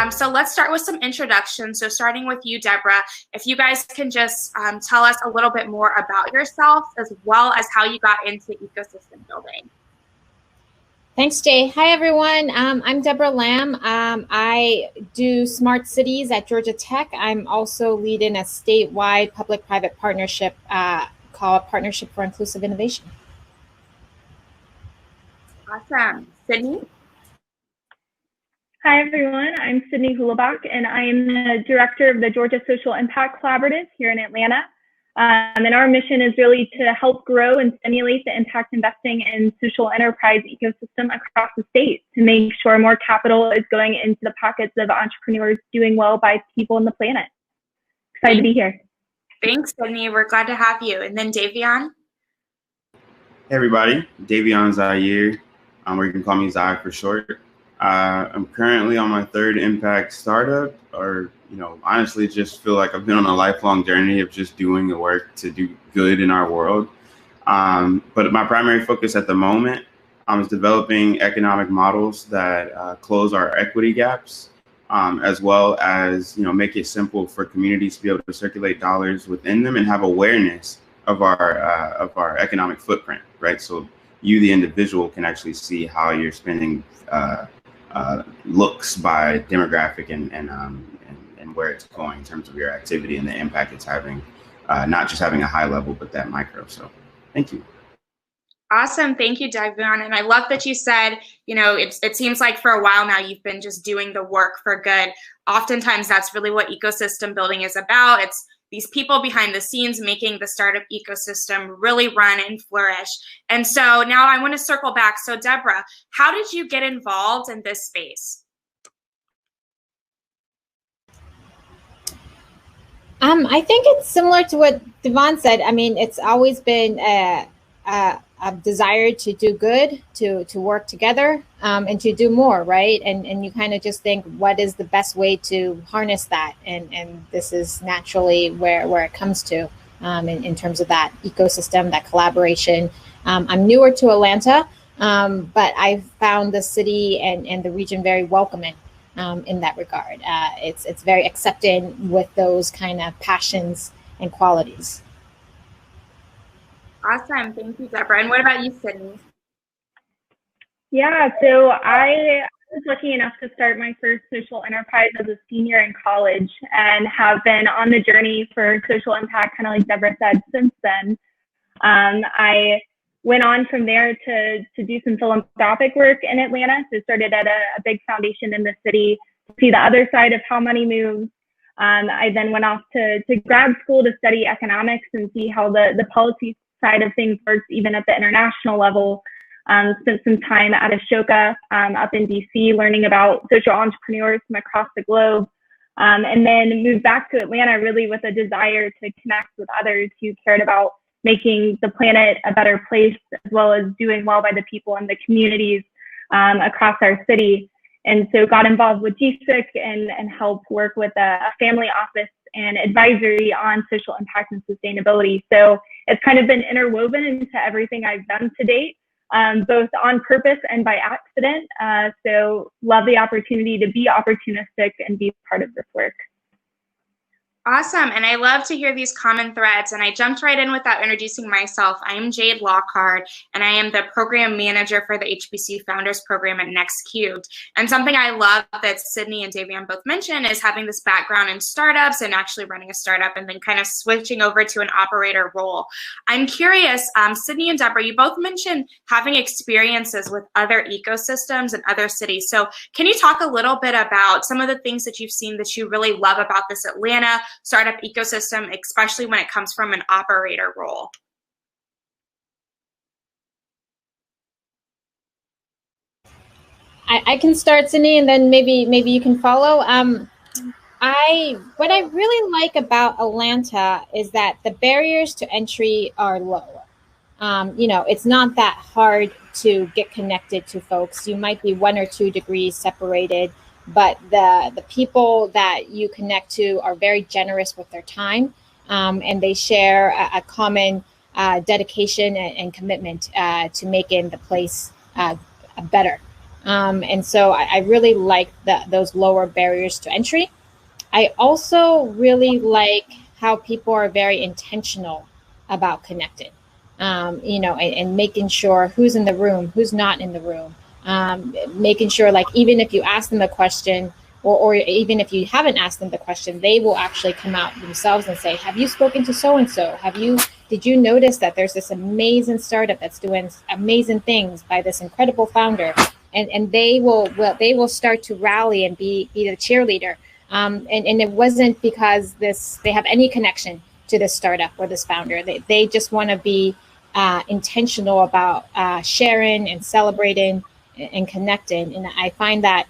So let's start with some introductions. So starting with you, Deborah, if you guys can just tell us a little bit more about yourself as well as how you got into ecosystem building. Thanks, Jay. Hi, everyone. I'm Deborah Lamb. I do smart cities at Georgia Tech. I'm also leading a statewide public-private partnership called Partnership for Inclusive Innovation. Awesome. Sydney? Hi, everyone. I'm Sydney Hulabach, and I am the director of the Georgia Social Impact Collaborative here in Atlanta. And our mission is really to help grow and stimulate the impact investing in social enterprise ecosystem across the state to make sure more capital is going into the pockets of entrepreneurs doing well by people on the planet. Excited to be here. Thanks, Sydney. We're glad to have you. And then Davion? Hey, everybody. Davion Zaire, or you can call me Zai for short. I'm currently on my third impact startup, or honestly, just feel like I've been on a lifelong journey of just doing the work to do good in our world. But my primary focus at the moment is developing economic models that close our equity gaps, as well as make it simple for communities to be able to circulate dollars within them and have awareness of our economic footprint, right? So you, the individual, can actually see how you're spending looks by demographic and where it's going in terms of your activity and the impact it's having, not just having a high level, but that micro. So thank you. Awesome. Thank you, Davion. And I love that you said, it seems like for a while now you've been just doing the work for good. Oftentimes that's really what ecosystem building is about. It's these people behind the scenes making the startup ecosystem really run and flourish. And so now I want to circle back. So Deborah, how did you get involved in this space? I think it's similar to what Devon said. I mean, it's always been a desire to do good, to work together, and to do more, right? And you kind of just think, what is the best way to harness that? And this is naturally where it comes to in terms of that ecosystem, that collaboration. I'm newer to Atlanta, but I've found the city and the region very welcoming in that regard. It's very accepting with those kind of passions and qualities. Awesome. Thank you, Deborah. And what about you, Sydney? Yeah, so I was lucky enough to start my first social enterprise as a senior in college and have been on the journey for social impact, kind of like Deborah said, since then. I went on from there to do some philanthropic work in Atlanta. So started at a big foundation in the city to see the other side of how money moves. I then went off to grad school to study economics and see how the policy side of things works even at the international level. Spent some time at Ashoka up in DC learning about social entrepreneurs from across the globe, and then moved back to Atlanta really with a desire to connect with others who cared about making the planet a better place, as well as doing well by the people in the communities across our city. And so got involved with GSIC and helped work with a family office and advisory on social impact and sustainability. So it's kind of been interwoven into everything I've done to date, both on purpose and by accident. So love the opportunity to be opportunistic and be part of this work. Awesome. And I love to hear these common threads. And I jumped right in without introducing myself. I am Jade Lockhart, and I am the program manager for the HBC Founders Program at Next Cubed. And something I love that Sydney and Davion both mentioned is having this background in startups and actually running a startup and then kind of switching over to an operator role. I'm curious, Sydney and Deborah, you both mentioned having experiences with other ecosystems and other cities. So can you talk a little bit about some of the things that you've seen that you really love about this Atlanta startup ecosystem, especially when it comes from an operator role? I can start, Sydney, and then maybe you can follow. What I really like about Atlanta is that the barriers to entry are low. It's not that hard to get connected to folks. You might be 1 or 2 degrees separated, but the people that you connect to are very generous with their time, and they share a common dedication and commitment to making the place better. And so I really like those lower barriers to entry. I also really like how people are very intentional about connecting, and making sure who's in the room, who's not in the room, making sure, like, even if you ask them a question, or even if you haven't asked them the question, they will actually come out themselves and say, have you spoken to so-and-so? Did you notice that there's this amazing startup that's doing amazing things by this incredible founder? And they will start to rally and be the cheerleader. And it wasn't because they have any connection to this startup or this founder. They just want to be intentional about sharing and celebrating and connecting. And I find that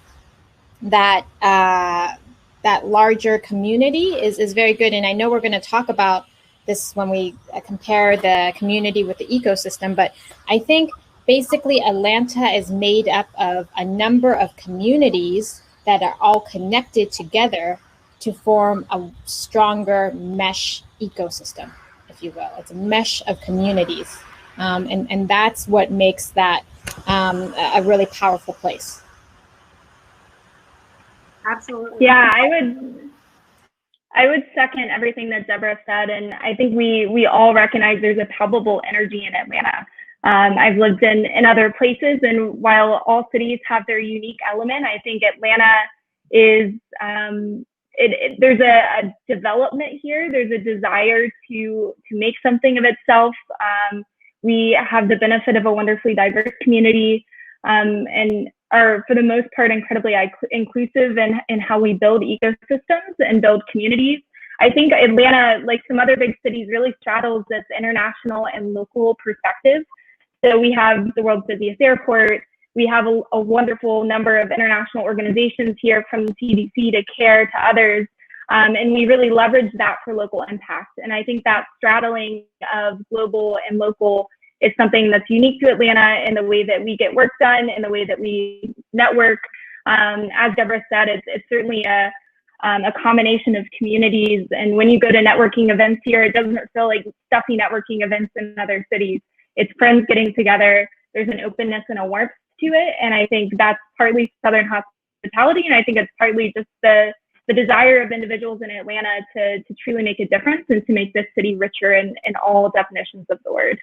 larger community is very good. And I know we're going to talk about this when we compare the community with the ecosystem, but I think basically Atlanta is made up of a number of communities that are all connected together to form a stronger mesh ecosystem, if you will. It's a mesh of communities. And that's what makes that a really powerful place. Absolutely. Yeah, I would second everything that Deborah said, and I think we all recognize there's a palpable energy in Atlanta. I've lived in other places, and while all cities have their unique element, I think Atlanta is there's a development here. There's a desire to make something of itself. We have the benefit of a wonderfully diverse community, and are, for the most part, incredibly inclusive in how we build ecosystems and build communities. I think Atlanta, like some other big cities, really straddles this international and local perspective. So we have the world's busiest airport. We have a wonderful number of international organizations here, from CDC to CARE to others. And we really leverage that for local impact. And I think that straddling of global and local is something that's unique to Atlanta in the way that we get work done, in the way that we network. As Deborah said, it's certainly a combination of communities. And when you go to networking events here, it doesn't feel like stuffy networking events in other cities. It's friends getting together. There's an openness and a warmth to it. And I think that's partly Southern hospitality. And I think it's partly just the desire of individuals in Atlanta to truly make a difference and to make this city richer in all definitions of the word.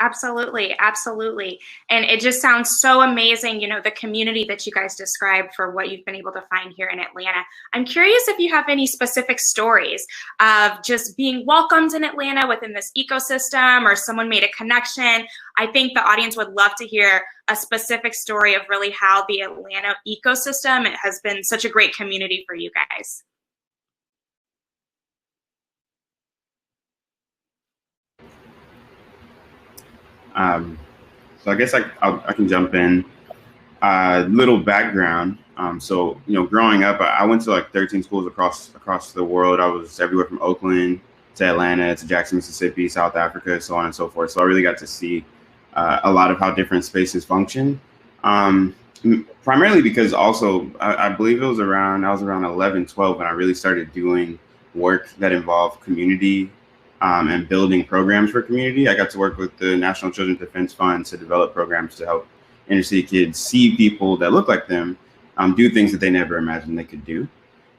Absolutely, absolutely. And it just sounds so amazing, the community that you guys described for what you've been able to find here in Atlanta. I'm curious if you have any specific stories of just being welcomed in Atlanta within this ecosystem, or someone made a connection. I think the audience would love to hear a specific story of really how the Atlanta ecosystem has been such a great community for you guys. So I guess I can jump in. Little background. So growing up, I went to like 13 schools across the world. I was everywhere from Oakland to Atlanta to Jackson, Mississippi, South Africa, so on and so forth. So I really got to see a lot of how different spaces function. Primarily because also I believe I was around 11, 12 when I really started doing work that involved community. And building programs for community. I got to work with the National Children's Defense Fund to develop programs to help inner city kids see people that look like them do things that they never imagined they could do.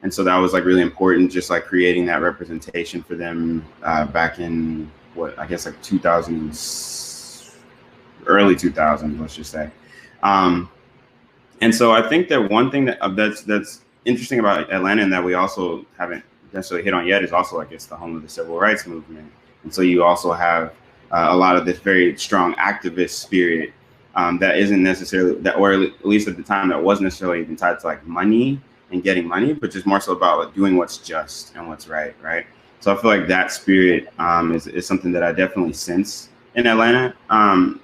And so that was like really important, just like creating that representation for them back in like 2000s, early 2000s, let's just say. And so I think that one thing that's interesting about Atlanta, and that we also haven't necessarily hit on yet, is also, I guess, the home of the civil rights movement. And so you also have a lot of this very strong activist spirit that isn't necessarily that, or at least at the time, that wasn't necessarily even tied to like money and getting money, but just more so about like doing what's just and what's right. So I feel like that spirit is something that I definitely sense in Atlanta.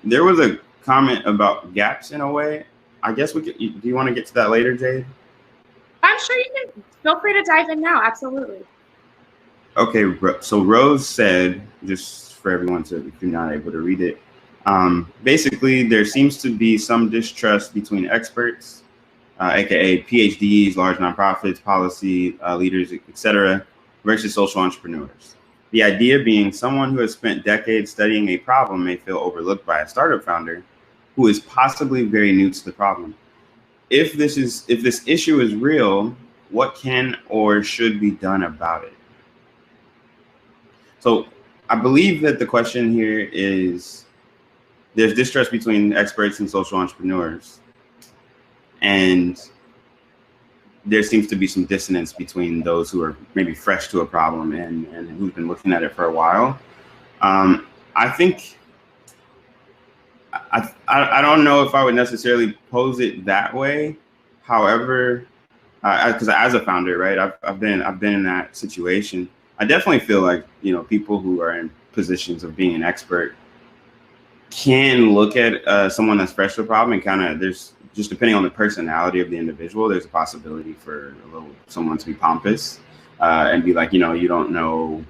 There was a comment about gaps in a way. I guess do you want to get to that later, Jade? I'm sure you can. Feel free to dive in now. Absolutely. Okay, so Rose said, just for everyone if you're not able to read it, basically there seems to be some distrust between experts, aka PhDs, large nonprofits, policy leaders, etc., versus social entrepreneurs. The idea being someone who has spent decades studying a problem may feel overlooked by a startup founder who is possibly very new to the problem. If this issue is real, what can or should be done about it? So I believe that the question here is, there's distrust between experts and social entrepreneurs, and there seems to be some dissonance between those who are maybe fresh to a problem and who've been looking at it for a while. I think, I don't know if I would necessarily pose it that way. However, because as a founder, right, I've been in that situation. I definitely feel like, you know, people who are in positions of being an expert can look at someone that's fresh to a problem and kind of, there's just, depending on the personality of the individual, there's a possibility for someone to be pompous and be like, you know, you don't know,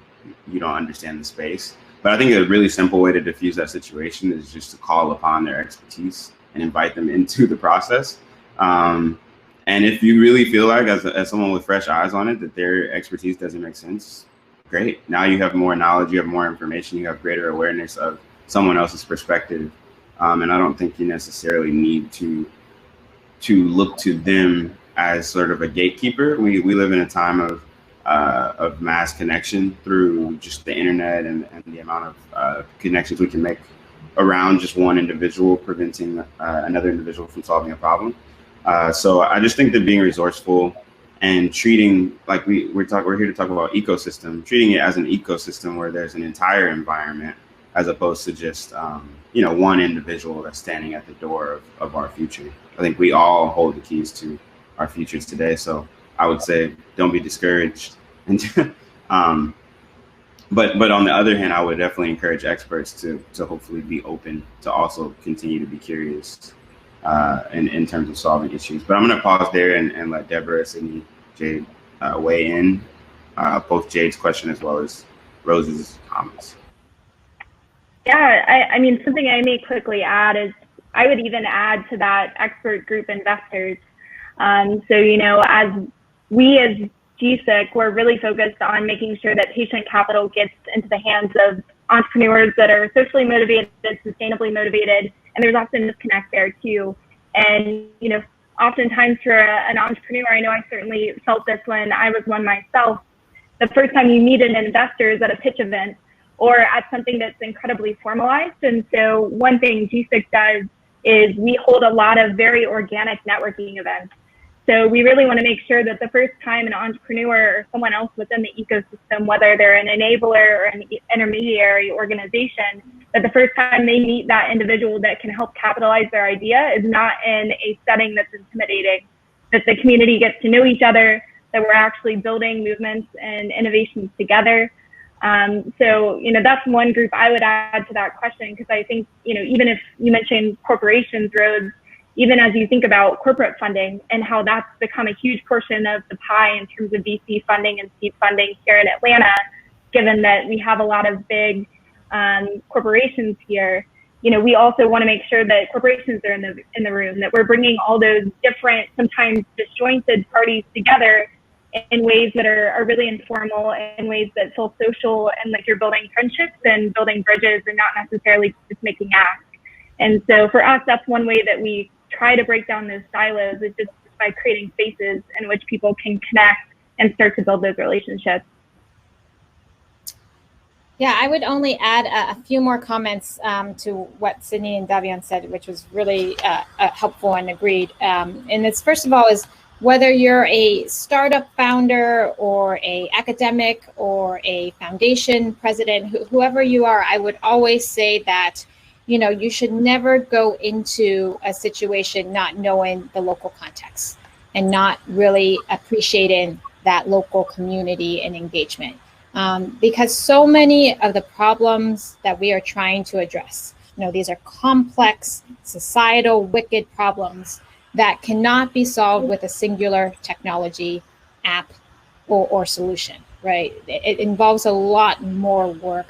you don't understand the space. But I think a really simple way to diffuse that situation is just to call upon their expertise and invite them into the process. And if you really feel like, as someone with fresh eyes on it, that their expertise doesn't make sense, great. Now you have more knowledge, you have more information, you have greater awareness of someone else's perspective. And I don't think you necessarily need to look to them as sort of a gatekeeper. We live in a time of mass connection through just the internet and the amount of connections we can make around just one individual, preventing another individual from solving a problem. So I just think that being resourceful and treating, like we're here to talk about ecosystem, treating it as an ecosystem where there's an entire environment, as opposed to just you know, one individual that's standing at the door of our future. I think we all hold the keys to our futures today. So I would say, don't be discouraged. And but on the other hand, I would definitely encourage experts to hopefully be open to also continue to be curious in terms of solving issues. But I'm going to pause there and let Deborah, Sydney, Jade weigh in, both Jade's question as well as Rose's comments. Yeah, I mean, something I may quickly add is I would even add to that expert group investors. So, you know, as GSIC, we're really focused on making sure that patient capital gets into the hands of entrepreneurs that are socially motivated, sustainably motivated, and there's often disconnect there too. And, you know, oftentimes for an entrepreneur, I know I certainly felt this when I was one myself, the first time you meet an investor is at a pitch event or at something that's incredibly formalized. And so one thing GSIC does is we hold a lot of very organic networking events. So we really want to make sure that the first time an entrepreneur or someone else within the ecosystem, whether they're an enabler or an intermediary organization, that the first time they meet that individual that can help capitalize their idea is not in a setting that's intimidating, that the community gets to know each other, that we're actually building movements and innovations together. So, you know, that's one group I would add to that question, because I think, you know, even if you mentioned corporations, Rose, even as you think about corporate funding and how that's become a huge portion of the pie in terms of VC funding and seed funding here in Atlanta, given that we have a lot of big corporations here, you know, we also want to make sure that corporations are in the room, that we're bringing all those different, sometimes disjointed parties together in ways that are really informal, in ways that feel social, and like you're building friendships and building bridges and not necessarily just making asks. And so for us, that's one way that we try to break down those silos, is just by creating spaces in which people can connect and start to build those relationships. Yeah, I would only add a few more comments to what Sydney and Davion said, which was really helpful and agreed. And it's, first of all, is whether you're a startup founder or a academic or a foundation president, whoever you are, I would always say that, you know, you should never go into a situation not knowing the local context and not really appreciating that local community and engagement. Because so many of the problems that we are trying to address, you know, these are complex, societal, wicked problems that cannot be solved with a singular technology, app, or solution, right? It involves a lot more work.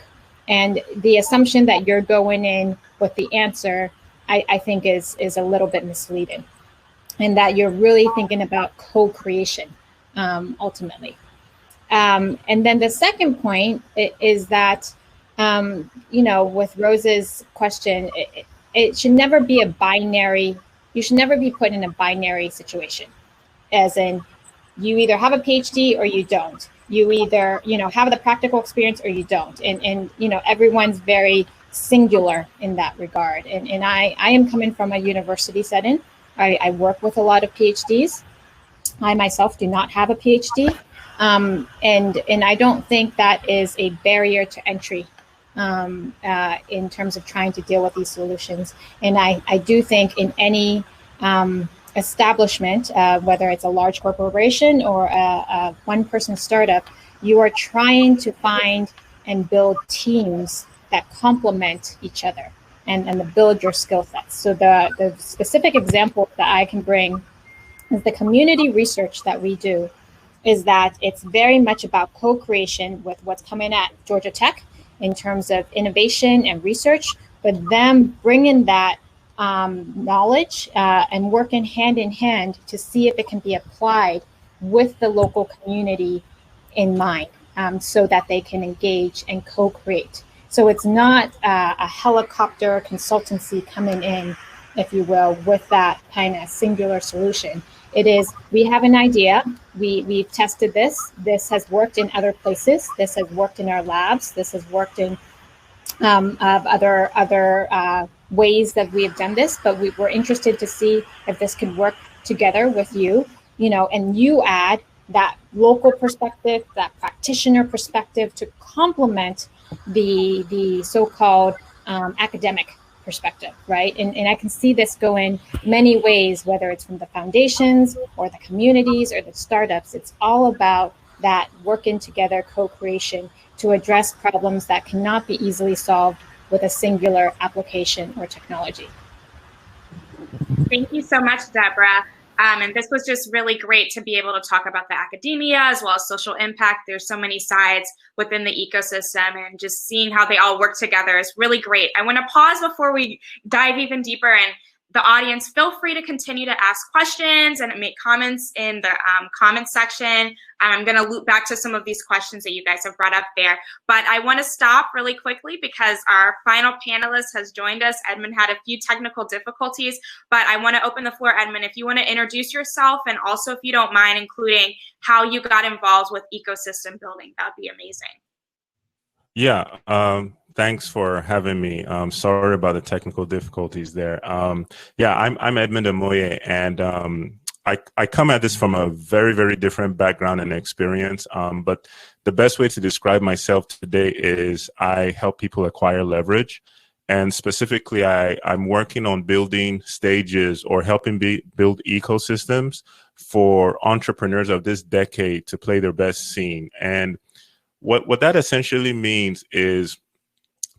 And the assumption that you're going in with the answer, I think is a little bit misleading, and that you're really thinking about co-creation ultimately. And then the second point is that, you know, with Rose's question, it should never be a binary. You should never be put in a binary situation, as in you either have a PhD or you don't. You either, have the practical experience or you don't. And everyone's very singular in that regard. And I am coming from a university setting. I work with a lot of PhDs. I myself do not have a PhD. And I don't think that is a barrier to entry in terms of trying to deal with these solutions. And I do think in any establishment, whether it's a large corporation or a one-person startup, you are trying to find and build teams that complement each other and to build your skill sets. So the specific example that I can bring is the community research that we do is that it's very much about co-creation with what's coming at Georgia Tech in terms of innovation and research, but them bringing that knowledge and working hand in hand to see if it can be applied with the local community in mind, so that they can engage and co-create. So it's not a helicopter consultancy coming in, if you will, with that kind of singular solution. It is, we have an idea, we've tested this has worked in other places, this has worked in our labs, this has worked in other ways that we have done this, but we're interested to see if this could work together with you, and you add that local perspective, that practitioner perspective to complement the so-called academic perspective, right? And I can see this going many ways, whether it's from the foundations or the communities or the startups. It's all about that working together co-creation to address problems that cannot be easily solved with a singular application or technology. Thank you so much, Deborah. And this was just really great to be able to talk about the academia as well as social impact. There's so many sides within the ecosystem, and just seeing how they all work together is really great. I want to pause before we dive even deeper, and the audience, feel free to continue to ask questions and make comments in the comments section. I'm going to loop back to some of these questions that you guys have brought up there. But I want to stop really quickly because our final panelist has joined us. Edmund had a few technical difficulties, but I want to open the floor, Edmund, if you want to introduce yourself, and also if you don't mind including how you got involved with ecosystem building, that would be amazing. Yeah. Thanks for having me. Sorry about the technical difficulties there. Yeah, I'm Edmund Amoye, and I come at this from a very, very different background and experience. But the best way to describe myself today is I help people acquire leverage. And specifically, I'm working on building stages or helping build ecosystems for entrepreneurs of this decade to play their best scene. And what that essentially means is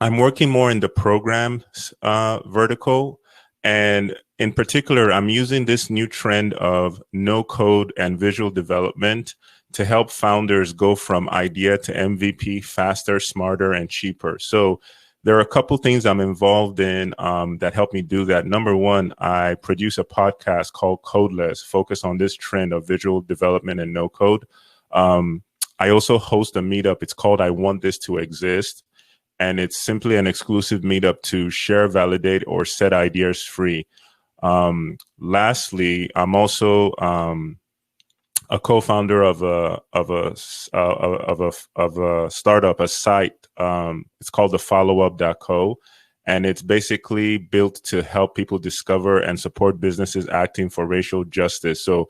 I'm working more in the programs vertical, and in particular, I'm using this new trend of no code and visual development to help founders go from idea to MVP faster, smarter, and cheaper. So there are a couple things I'm involved in that help me do that. Number one, I produce a podcast called Codeless, focused on this trend of visual development and no code. I also host a meetup. It's called I Want This to Exist. And it's simply an exclusive meetup to share, validate, or set ideas free. Lastly, I'm also a co-founder of a startup, a site. It's called thefollowup.co, and it's basically built to help people discover and support businesses acting for racial justice. So,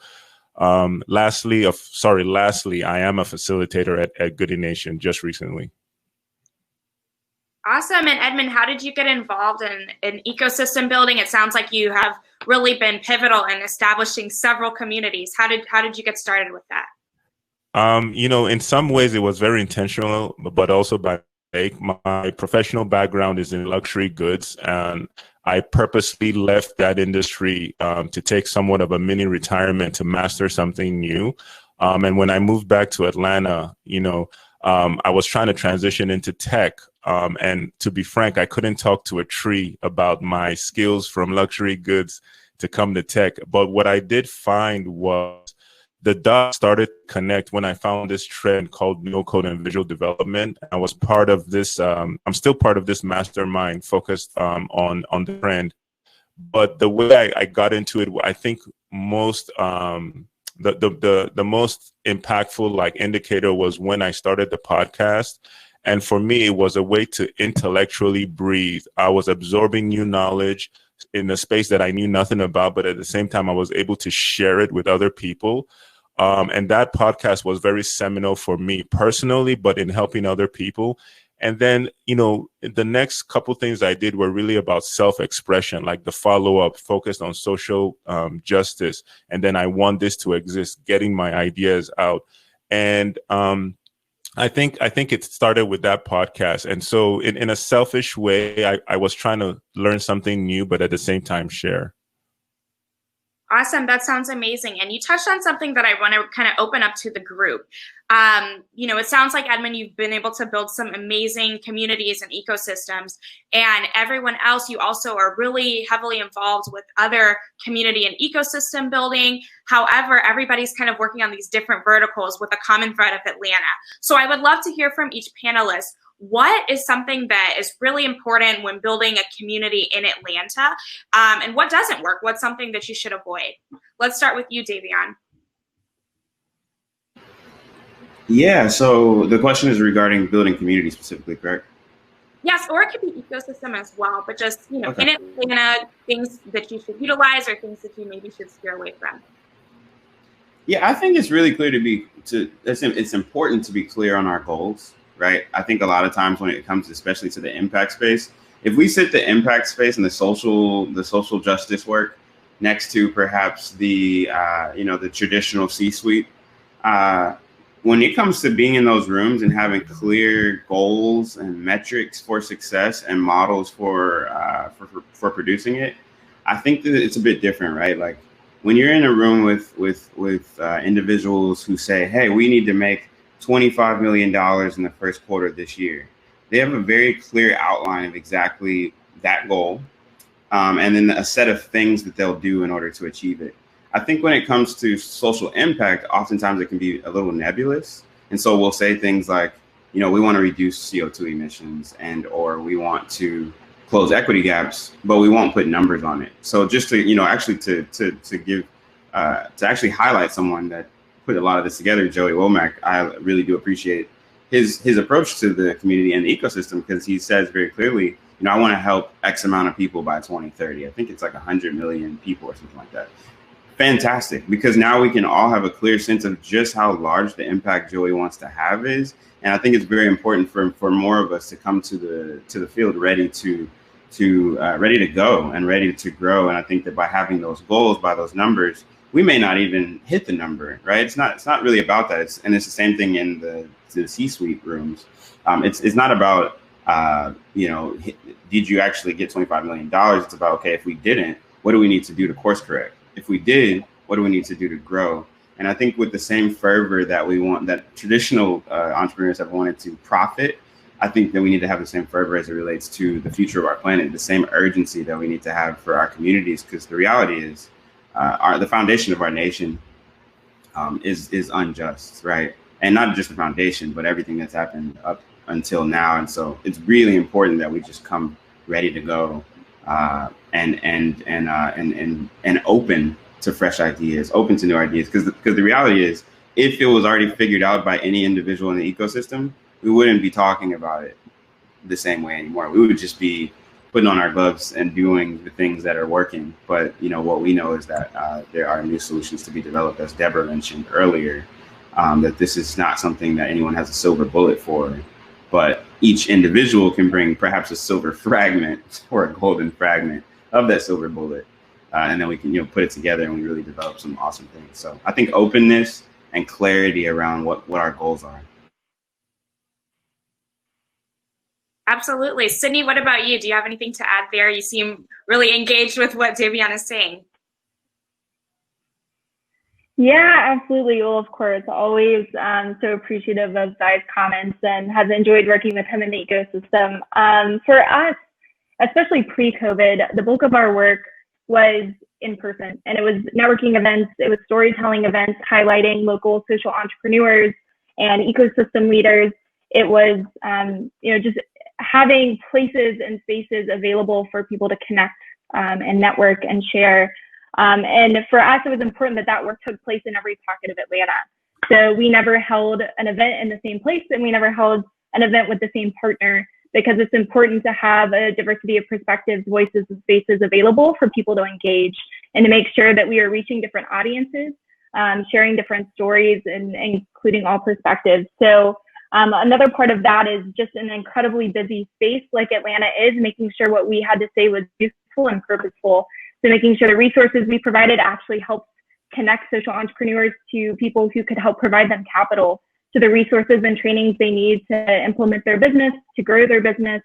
lastly, I am a facilitator at Goody Nation just recently. Awesome. And Edmund, how did you get involved in ecosystem building? It sounds like you have really been pivotal in establishing several communities. How did you get started with that? In some ways it was very intentional, but also by my professional background is in luxury goods, and I purposely left that industry to take somewhat of a mini retirement to master something new. And when I moved back to Atlanta, I was trying to transition into tech. And to be frank, I couldn't talk to a tree about my skills from luxury goods to come to tech. But what I did find was the dots started to connect when I found this trend called no code and visual development. I was part of this. I'm still part of this mastermind focused on the trend. But the way I got into it, I think most the most impactful like indicator was when I started the podcast. And for me, it was a way to intellectually breathe. I was absorbing new knowledge in a space that I knew nothing about, but at the same time, I was able to share it with other people. And that podcast was very seminal for me personally, but in helping other people. And then, the next couple things I did were really about self-expression, like the follow-up focused on social justice. And then I want this to exist, getting my ideas out. And I think it started with that podcast. And so in a selfish way, I was trying to learn something new, but at the same time share. Awesome. That sounds amazing. And you touched on something that I want to kind of open up to the group. It sounds like, Edmund, you've been able to build some amazing communities and ecosystems, and everyone else, you also are really heavily involved with other community and ecosystem building. However, everybody's kind of working on these different verticals with a common thread of Atlanta. So I would love to hear from each panelist. What is something that is really important when building a community in Atlanta? And what doesn't work? What's something that you should avoid? Let's start with you, Davion. Yeah, so the question is regarding building community specifically, correct? Yes, or it could be ecosystem as well, but just, Okay. in Atlanta, things that you should utilize or things that you maybe should steer away from. Yeah, I think it's really clear it's important to be clear on our goals, right? I think a lot of times when it comes especially to the impact space, if we sit the impact space and the social justice work next to perhaps the traditional C-suite, when it comes to being in those rooms and having clear goals and metrics for success and models for producing it, I think that it's a bit different, right? Like when you're in a room with individuals who say, "Hey, we need to make $25 million in the first quarter of this year," they have a very clear outline of exactly that goal, and then a set of things that they'll do in order to achieve it. I think when it comes to social impact, oftentimes it can be a little nebulous. And so we'll say things like, we want to reduce CO2 emissions or we want to close equity gaps, but we won't put numbers on it. So just to, actually to actually highlight someone that put a lot of this together, Joey Womack, I really do appreciate his approach to the community and the ecosystem, because he says very clearly, I want to help X amount of people by 2030. I think it's like 100 million people or something like that. Fantastic, because now we can all have a clear sense of just how large the impact Joey wants to have is. And I think it's very important for more of us to come to the field ready to go and ready to grow. And I think that by having those goals, by those numbers, we may not even hit the number, right? It's not really about that. It's the same thing in the C-suite rooms. It's not about did you actually get $25 million? It's about, okay, if we didn't, what do we need to do to course correct? If we did, what do we need to do to grow? And I think with the same fervor that traditional entrepreneurs have wanted to profit, I think that we need to have the same fervor as it relates to the future of our planet, the same urgency that we need to have for our communities, because the reality is the foundation of our nation is unjust, right? And not just the foundation, but everything that's happened up until now. And so it's really important that we just come ready to go and open to fresh ideas, open to new ideas. Because the reality is, if it was already figured out by any individual in the ecosystem, we wouldn't be talking about it the same way anymore. We would just be putting on our gloves and doing the things that are working. But what we know is that there are new solutions to be developed, as Deborah mentioned earlier, that this is not something that anyone has a silver bullet for, but each individual can bring perhaps a silver fragment or a golden fragment of that silver bullet. And then we can put it together and we really develop some awesome things. So I think openness and clarity around what our goals are. Absolutely. Sydney, what about you? Do you have anything to add there? You seem really engaged with what Davion is saying. Yeah, absolutely. Well, of course, always so appreciative of Zai's comments and have enjoyed working with him in the ecosystem. For us, especially pre-COVID, the bulk of our work was in person, and it was networking events, it was storytelling events highlighting local social entrepreneurs and ecosystem leaders. It was, just having places and spaces available for people to connect and network and share. And for us, it was important that that work took place in every pocket of Atlanta. So we never held an event in the same place, and we never held an event with the same partner, because it's important to have a diversity of perspectives, voices, and spaces available for people to engage, and to make sure that we are reaching different audiences, sharing different stories, and including all perspectives. So another part of that is just an incredibly busy space like Atlanta is, making sure what we had to say was useful and purposeful. So making sure the resources we provided actually helped connect social entrepreneurs to people who could help provide them capital, to the resources and trainings they need to implement their business, to grow their business,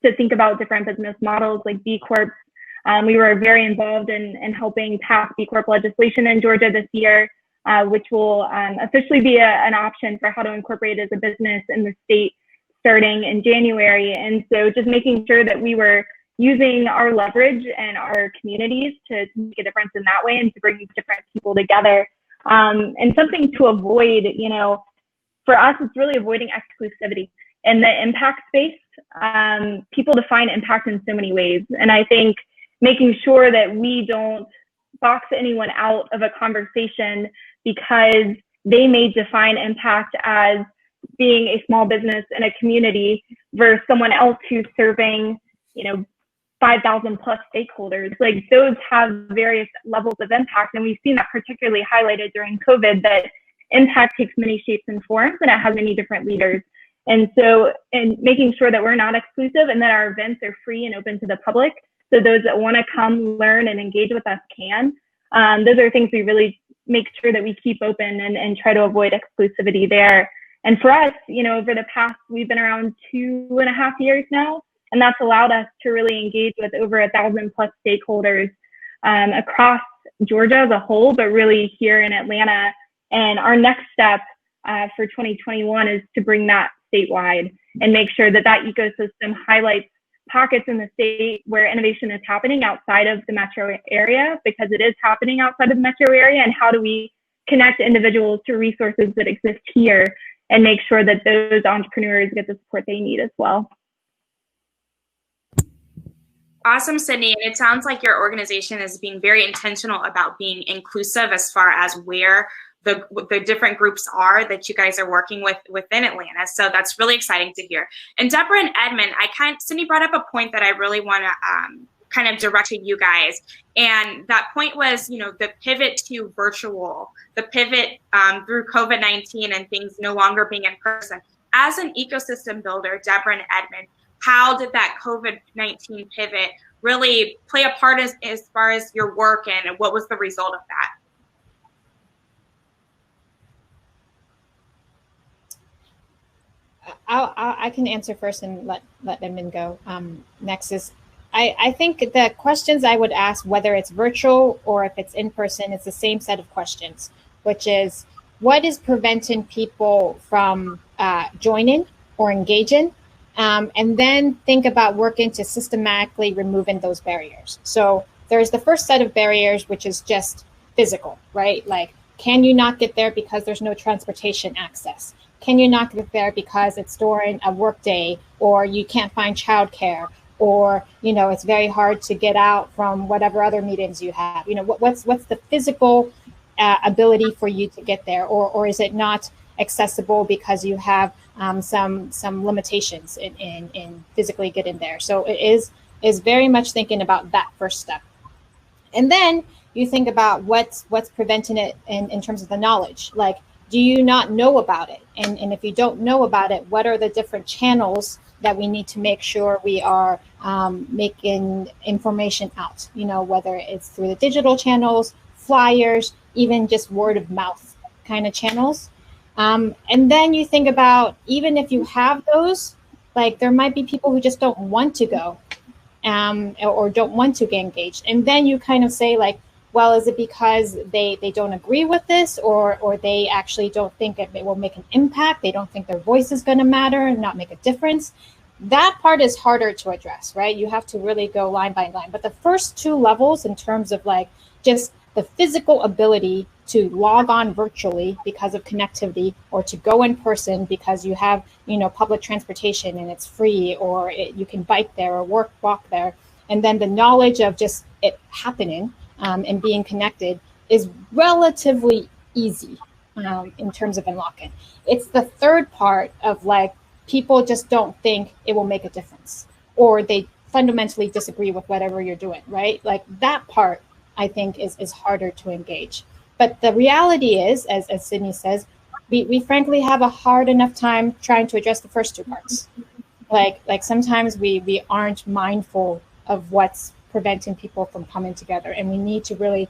to think about different business models like B Corps. We were very involved in helping pass B Corp legislation in Georgia this year, which will officially be an option for how to incorporate as a business in the state starting in January. And so just making sure that we were using our leverage and our communities to make a difference in that way, and to bring different people together. And something to avoid, for us, it's really avoiding exclusivity. In the impact space, people define impact in so many ways. And I think making sure that we don't box anyone out of a conversation because they may define impact as being a small business in a community versus someone else who's serving, 5,000 plus stakeholders. Like, those have various levels of impact. And we've seen that particularly highlighted during COVID, that impact takes many shapes and forms, and it has many different leaders. And so, in making sure that we're not exclusive and that our events are free and open to the public, so those that want to come learn and engage with us can. Those are things we really make sure that we keep open and try to avoid exclusivity there. And for us, over the past, we've been around 2.5 years now, and that's allowed us to really engage with over 1,000 plus stakeholders across Georgia as a whole, but really here in Atlanta. And our next step for 2021 is to bring that statewide and make sure that that ecosystem highlights pockets in the state where innovation is happening outside of the metro area, because it is happening outside of the metro area. And how do we connect individuals to resources that exist here and make sure that those entrepreneurs get the support they need as well. Awesome, Sydney. And it sounds like your organization is being very intentional about being inclusive as far as where the different groups are that you guys are working with within Atlanta. So that's really exciting to hear. And Deborah and Edmund, Sydney brought up a point that I really want to kind of direct to you guys. And that point was, the pivot to virtual, the pivot through COVID-19 and things no longer being in person. As an ecosystem builder, Deborah and Edmund, how did that COVID-19 pivot really play a part as far as your work, and what was the result of that? I can answer first and let Edmund go. Next is, I think the questions I would ask, whether it's virtual or if it's in person, it's the same set of questions, which is, what is preventing people from joining or engaging? And then think about working to systematically removing those barriers. So there's the first set of barriers, which is just physical, right? Like, can you not get there because there's no transportation access? Can you not get there because it's during a work day, or you can't find childcare, or, it's very hard to get out from whatever other meetings you have? What's the physical ability for you to get there? Or is it not accessible because you have some limitations in physically getting there? So it is very much thinking about that first step. And then you think about what's preventing it in terms of the knowledge. Like, do you not know about it? And if you don't know about it, what are the different channels that we need to make sure we are making information out? Whether it's through the digital channels, flyers, even just word of mouth kind of channels. And then you think about, even if you have those, like, there might be people who just don't want to go or don't want to get engaged. And then you kind of say, like, well, is it because they don't agree with this, or they actually don't think it will make an impact? They don't think their voice is going to matter and not make a difference. That part is harder to address, right? You have to really go line by line. But the first two levels, in terms of like just the physical ability to log on virtually because of connectivity, or to go in person because you have, public transportation and it's free, or you can bike there or walk there. And then the knowledge of just it happening and being connected is relatively easy in terms of unlocking. It's the third part of like, people just don't think it will make a difference, or they fundamentally disagree with whatever you're doing, right? Like that part, I think, is harder to engage. But the reality is, as Sydney says, we frankly have a hard enough time trying to address the first two parts. Like sometimes we aren't mindful of what's preventing people from coming together, and we need to really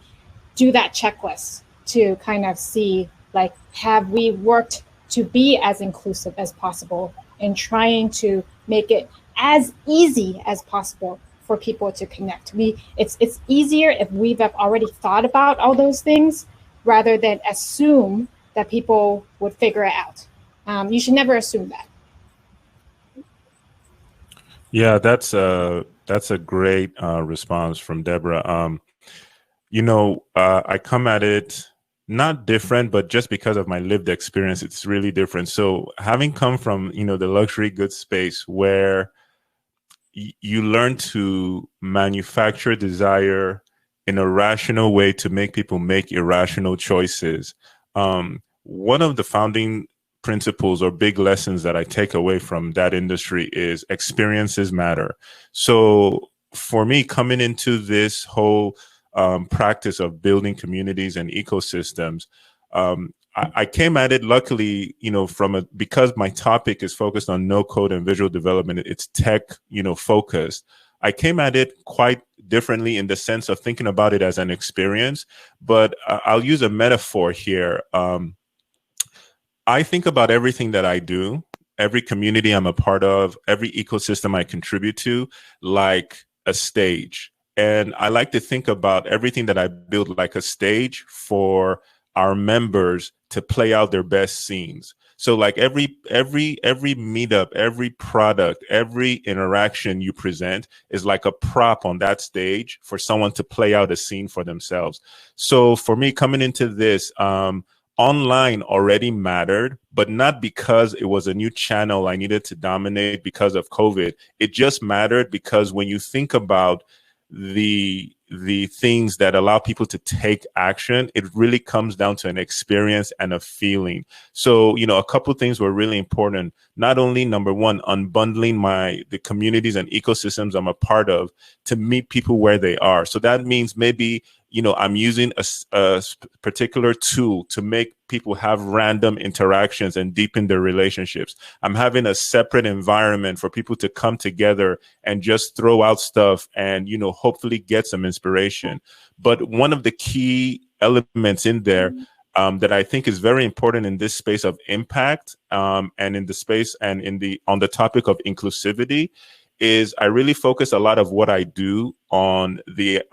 do that checklist to kind of see, like, have we worked to be as inclusive as possible and trying to make it as easy as possible for people to connect. It's easier if we've already thought about all those things rather than assume that people would figure it out. You should never assume that. Yeah, that's a great response from Deborah. I come at it not different, but just because of my lived experience, it's really different. So having come from, the luxury goods space where you learn to manufacture desire in a rational way to make people make irrational choices. One of the founding principles or big lessons that I take away from that industry is experiences matter. So for me, coming into this whole practice of building communities and ecosystems, I came at it luckily, because my topic is focused on no code and visual development, it's tech, focused. I came at it quite differently in the sense of thinking about it as an experience, but I'll use a metaphor here. I think about everything that I do, every community I'm a part of, every ecosystem I contribute to, like a stage. And I like to think about everything that I build like a stage for our members to play out their best scenes. So like every meetup, every product, every interaction you present is like a prop on that stage for someone to play out a scene for themselves. So for me, coming into this, online already mattered, but not because it was a new channel I needed to dominate because of COVID. It just mattered because when you think about the things that allow people to take action, it really comes down to an experience and a feeling. So, a couple of things were really important. Not only, number one, unbundling the communities and ecosystems I'm a part of to meet people where they are. So that means maybe, I'm using a particular tool to make people have random interactions and deepen their relationships. I'm having a separate environment for people to come together and just throw out stuff and, hopefully get some inspiration. But one of the key elements in there that I think is very important in this space of impact and in the space and on the topic of inclusivity is I really focus a lot of what I do on the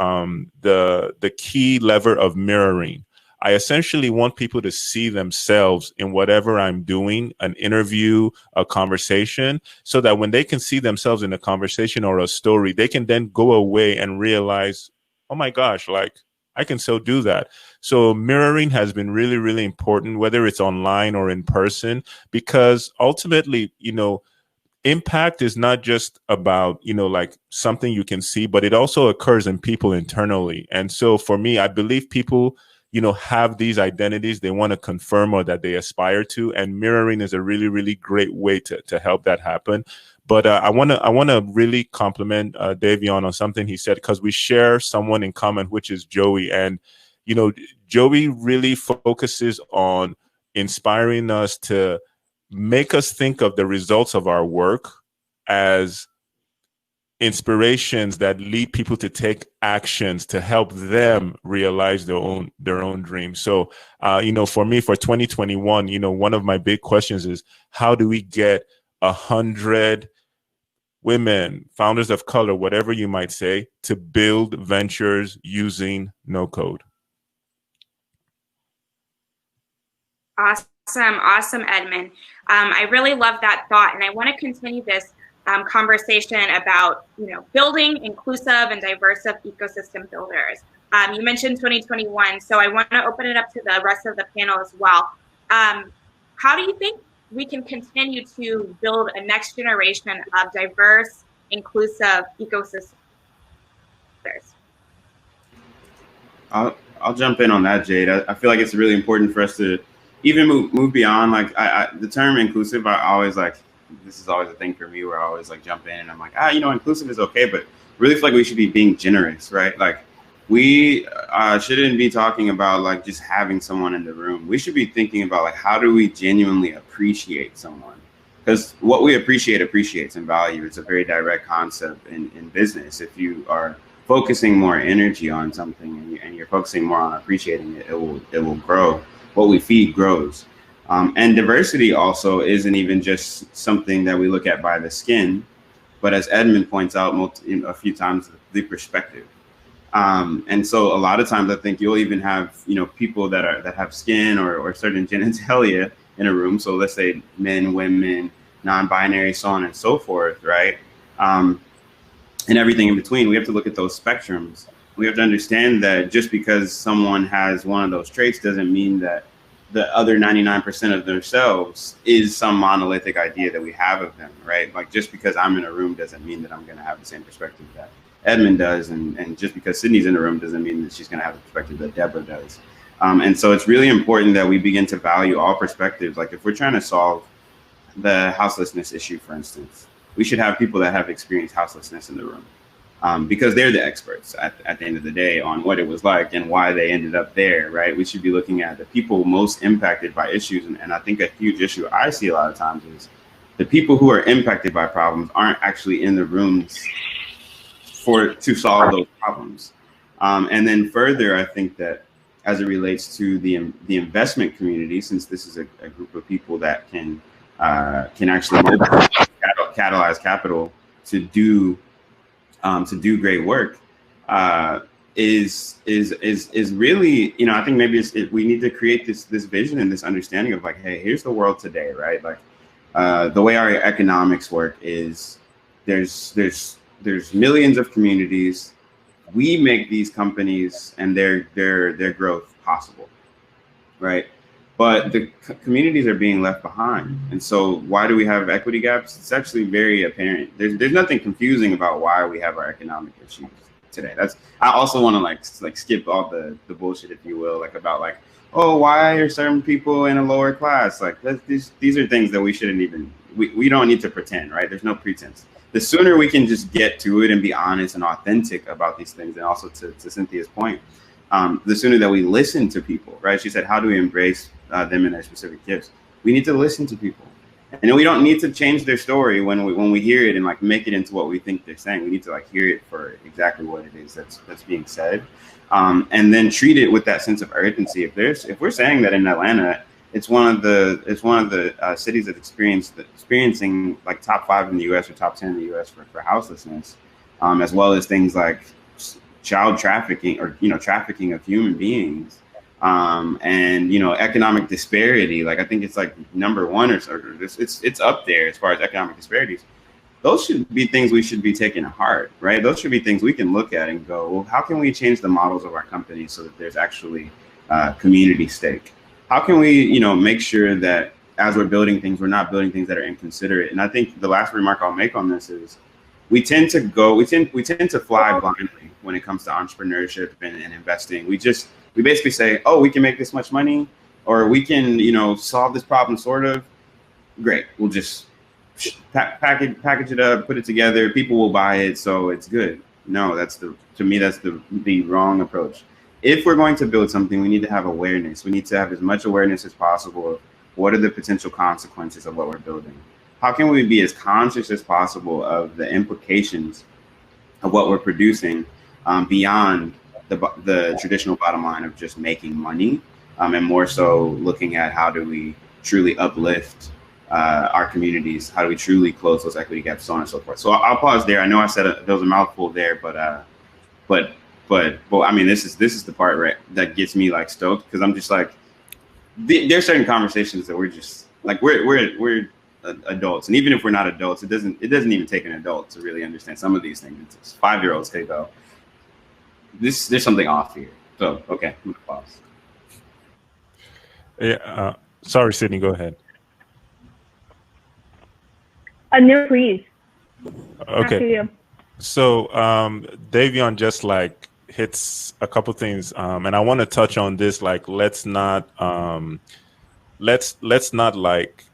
key lever of mirroring. I essentially want people to see themselves in whatever I'm doing, an interview, a conversation, so that when they can see themselves in a conversation or a story, they can then go away and realize, oh my gosh, like I can still do that. So mirroring has been really, really important, whether it's online or in person, because ultimately, impact is not just about, like something you can see, but it also occurs in people internally. And so for me, I believe people, have these identities they want to confirm or that they aspire to. And mirroring is a really, really great way to help that happen. But I want to really compliment Davion on something he said, because we share someone in common, which is Joey. And, Joey really focuses on inspiring us to make us think of the results of our work as inspirations that lead people to take actions to help them realize their own dreams. So, for me, for 2021, one of my big questions is, how do we get 100 women, founders of color, whatever you might say, to build ventures using no code? Awesome, Edmund. I really love that thought, and I want to continue this conversation about, building inclusive and diverse ecosystem builders. You mentioned 2021, so I want to open it up to the rest of the panel as well. How do you think we can continue to build a next generation of diverse, inclusive ecosystem? others. I'll jump in on that, Jade. I feel like it's really important for us to even move beyond like the term inclusive. I always like, this is always a thing for me where I always like jump in and I'm like, inclusive is okay, but really feel like we should be being generous, right? Like we shouldn't be talking about like just having someone in the room. We should be thinking about like, how do we genuinely appreciate someone? Because what we appreciates in value. It's a very direct concept in business. If you are focusing more energy on something and you're focusing more on appreciating it, it will grow. What we feed grows. And diversity also isn't even just something that we look at by the skin, but as Edmund points out a few times, the perspective. And so a lot of times I think you'll even have, people that have skin or certain genitalia in a room. So let's say men, women, non-binary, so on and so forth, right? And everything in between. We have to look at those spectrums. We have to understand that just because someone has one of those traits doesn't mean that the other 99% of themselves is some monolithic idea that we have of them, right? Like just because I'm in a room doesn't mean that I'm going to have the same perspective that Edmund does. And just because Sydney's in a room doesn't mean that she's going to have the perspective that Deborah does. And so it's really important that we begin to value all perspectives. Like if we're trying to solve the houselessness issue, for instance, we should have people that have experienced houselessness in the room. Because they're the experts at the end of the day on what it was like and why they ended up there, right? We should be looking at the people most impacted by issues. And I think a huge issue I see a lot of times is the people who are impacted by problems aren't actually in the rooms to solve those problems. And then further, I think that as it relates to the investment community, since this is a group of people that can actually catalyze capital to do great work, is really, I think maybe we need to create this vision and this understanding of like, hey, here's the world today, right? Like the way our economics work is there's millions of communities. We make these companies and their growth possible, right? But the communities are being left behind. And so why do we have equity gaps? It's actually very apparent. There's nothing confusing about why we have our economic issues today. I also want to like skip all the bullshit, if you will, like about like, oh, why are certain people in a lower class? Like these are things that we shouldn't even, we don't need to pretend, right? There's no pretense. The sooner we can just get to it and be honest and authentic about these things, and also to Cynthia's point, the sooner that we listen to people, right? She said, how do we embrace them and their specific gifts? We need to listen to people. And we don't need to change their story when we hear it and like make it into what we think they're saying. We need to like hear it for exactly what it is that's being said, and then treat it with that sense of urgency. If we're saying that in Atlanta, it's one of the cities that's experiencing like top 5 in the U.S. or top 10 in the U.S. for houselessness, as well as things like child trafficking or trafficking of human beings, and economic disparity. Like I think it's like number 1 or so. It's up there as far as economic disparities. Those should be things we should be taking to heart, right? Those should be things we can look at and go, well, how can we change the models of our companies so that there's actually community stake? How can we, make sure that as we're building things, we're not building things that are inconsiderate? And I think the last remark I'll make on this is we tend to fly blindly when it comes to entrepreneurship and investing. We basically say, oh, we can make this much money, or we can, solve this problem sort of. Great. We'll just package it up, put it together. People will buy it, so it's good. No, to me, that's the wrong approach. If we're going to build something, we need to have awareness. We need to have as much awareness as possible of what are the potential consequences of what we're building. How can we be as conscious as possible of the implications of what we're producing, beyond the traditional bottom line of just making money, and more so looking at how do we truly uplift our communities? How do we truly close those equity gaps, so on and so forth? So I'll pause there. I know I said there was a mouthful there, but I mean, this is the part, right, that gets me like stoked, because I'm just like, there's certain conversations that we're just like, we're adults, and even if we're not adults, it doesn't even take an adult to really understand some of these things. It's 5-year-olds say, though, there's something off here. So okay, I'm gonna pause. Yeah, sorry, Sydney, go ahead. No, please. Okay. So Davion just like hits a couple things, and I want to touch on this. Like, let's not like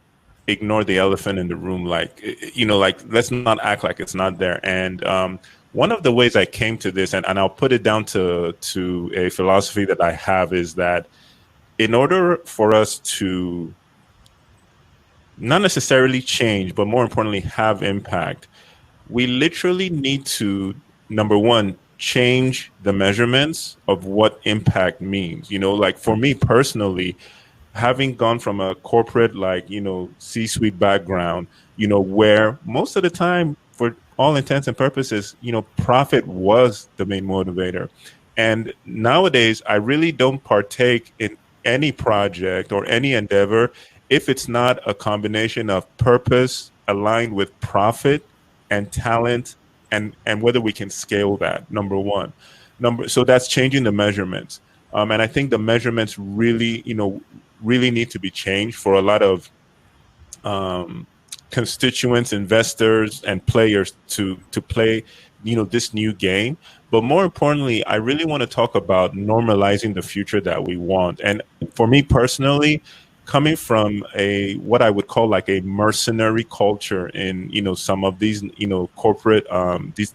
ignore the elephant in the room. Like, like let's not act like it's not there. And one of the ways I came to this, and I'll put it down to a philosophy that I have, is that in order for us to not necessarily change, but more importantly, have impact, we literally need to, number one, change the measurements of what impact means. Like for me personally, having gone from a corporate, like, C-suite background, where most of the time, for all intents and purposes, profit was the main motivator. And nowadays, I really don't partake in any project or any endeavor if it's not a combination of purpose aligned with profit and talent, and whether we can scale that. Number one. So that's changing the measurements. And I think the measurements really need to be changed for a lot of constituents, investors, and players to play this new game. But more importantly, I really want to talk about normalizing the future that we want. And for me personally, coming from what I would call like a mercenary culture in some of these corporate these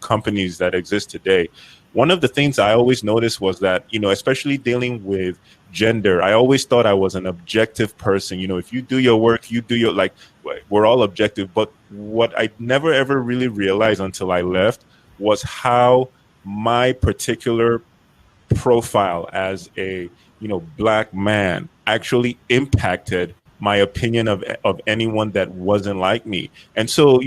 companies that exist today, one of the things I always noticed was that especially dealing with gender, I always thought I was an objective person. If you do your work, you do your, like, we're all objective. But what I never ever really realized until I left was how my particular profile as a Black man actually impacted my opinion of anyone that wasn't like me. And so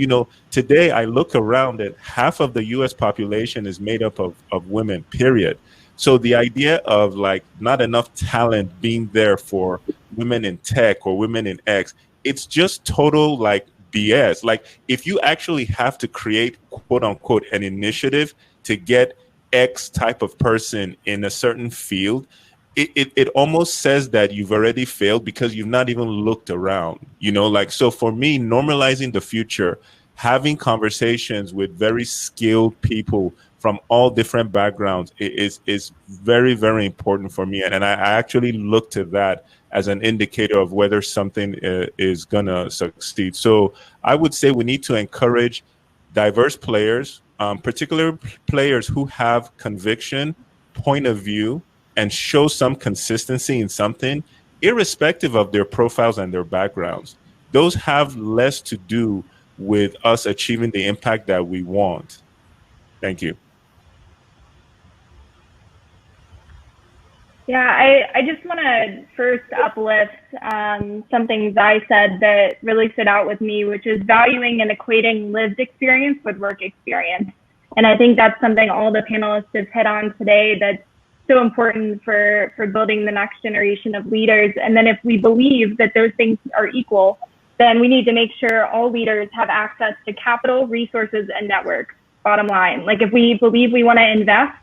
today I look around that half of the US population is made up of women, period. So the idea of like not enough talent being there for women in tech or women in X, it's just total like BS. Like if you actually have to create, quote unquote, an initiative to get X type of person in a certain field, it almost says that you've already failed because you've not even looked around, like, so for me, normalizing the future, having conversations with very skilled people from all different backgrounds is very, very important for me. And I actually look to that as an indicator of whether something is going to succeed. So I would say we need to encourage diverse players, particular players who have conviction, point of view, and show some consistency in something, irrespective of their profiles and their backgrounds. Those have less to do with us achieving the impact that we want. Thank you. Yeah, I just want to first uplift something Zai said that really stood out with me, which is valuing and equating lived experience with work experience. And I think that's something all the panelists have hit on today that's so important for building the next generation of leaders. And then if we believe that those things are equal, then we need to make sure all leaders have access to capital, resources, and networks, bottom line. Like if we believe we want to invest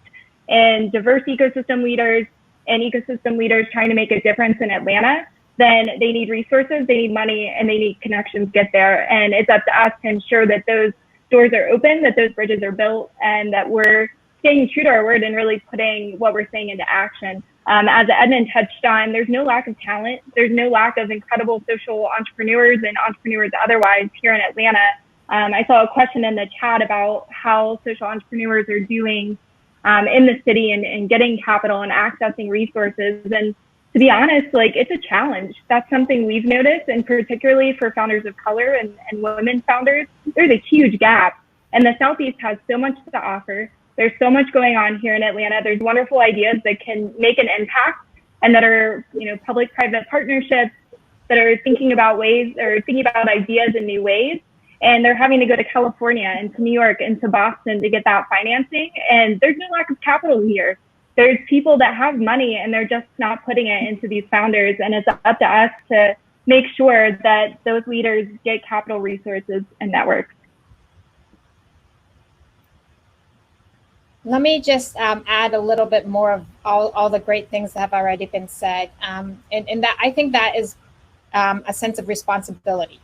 in diverse ecosystem leaders and ecosystem leaders trying to make a difference in Atlanta, then they need resources, they need money, and they need connections to get there. And it's up to us to ensure that those doors are open, that those bridges are built, and that we're staying true to our word and really putting what we're saying into action. As Edmund touched on, there's no lack of talent. There's no lack of incredible social entrepreneurs and entrepreneurs otherwise here in Atlanta. I saw a question in the chat about how social entrepreneurs are doing in the city and getting capital and accessing resources. And to be honest, like it's a challenge. That's something we've noticed, and particularly for founders of color and women founders, there's a huge gap. And the Southeast has so much to offer. There's so much going on here in Atlanta. There's wonderful ideas that can make an impact and that are, public-private partnerships that are thinking about ideas in new ways. And they're having to go to California and to New York and to Boston to get that financing. And there's no lack of capital here. There's people that have money and they're just not putting it into these founders. And it's up to us to make sure that those leaders get capital, resources, and networks. Let me just add a little bit more of all the great things that have already been said. And that I think that is a sense of responsibility.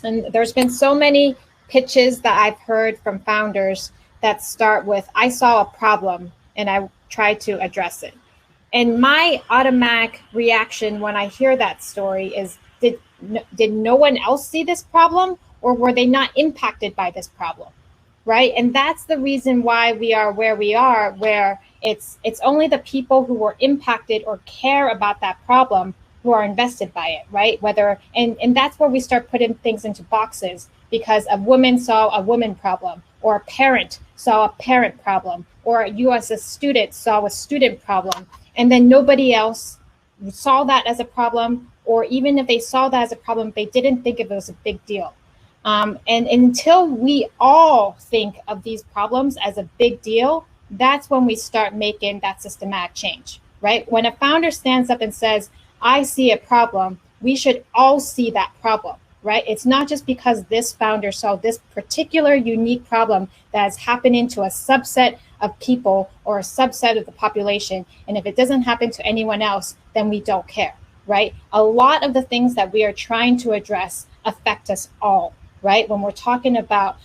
And there's been so many pitches that I've heard from founders that start with, I saw a problem and I tried to address it. And my automatic reaction when I hear that story is, did no one else see this problem, or were they not impacted by this problem? Right? And that's the reason why we are where we are, where it's only the people who were impacted or care about that problem who are invested by it, right? Whether and that's where we start putting things into boxes, because a woman saw a woman problem, or a parent saw a parent problem, or you as a student saw a student problem, and then nobody else saw that as a problem, or even if they saw that as a problem, they didn't think of it as a big deal. And until we all think of these problems as a big deal, that's when we start making that systematic change, right? When a founder stands up and says, I see a problem, we should all see that problem, right? It's not just because this founder saw this particular unique problem that is happening to a subset of people or a subset of the population. And if it doesn't happen to anyone else, then we don't care, right? A lot of the things that we are trying to address affect us all, right? When we're talking about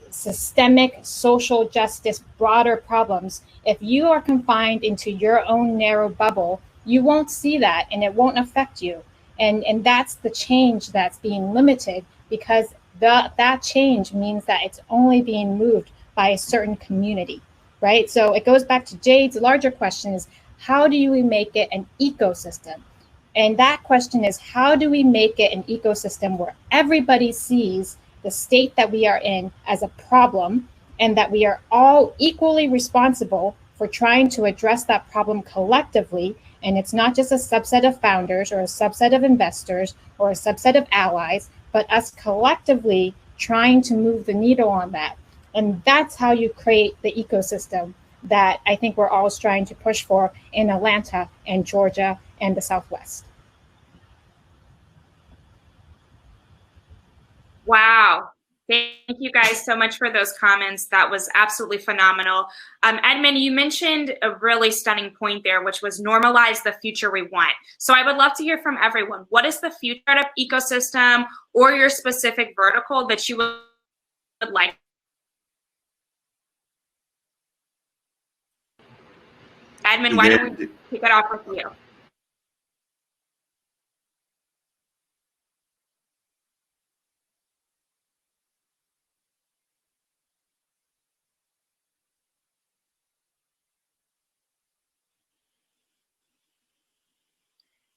systemic social justice, broader problems, if you are confined into your own narrow bubble, you won't see that and it won't affect you. And that's the change that's being limited, because that change means that it's only being moved by a certain community, right? So it goes back to Jade's larger question is, how do we make it an ecosystem? And that question is, how do we make it an ecosystem where everybody sees the state that we are in as a problem, and that we are all equally responsible for trying to address that problem collectively? And it's not just a subset of founders or a subset of investors or a subset of allies, but us collectively trying to move the needle on that. And that's how you create the ecosystem that I think we're all trying to push for in Atlanta and Georgia and the Southwest. Wow. Thank you guys so much for those comments. That was absolutely phenomenal. Edmund, you mentioned a really stunning point there, which was normalize the future we want. So I would love to hear from everyone. What is the future startup ecosystem or your specific vertical that you would like? Edmund, why don't we kick it off with you?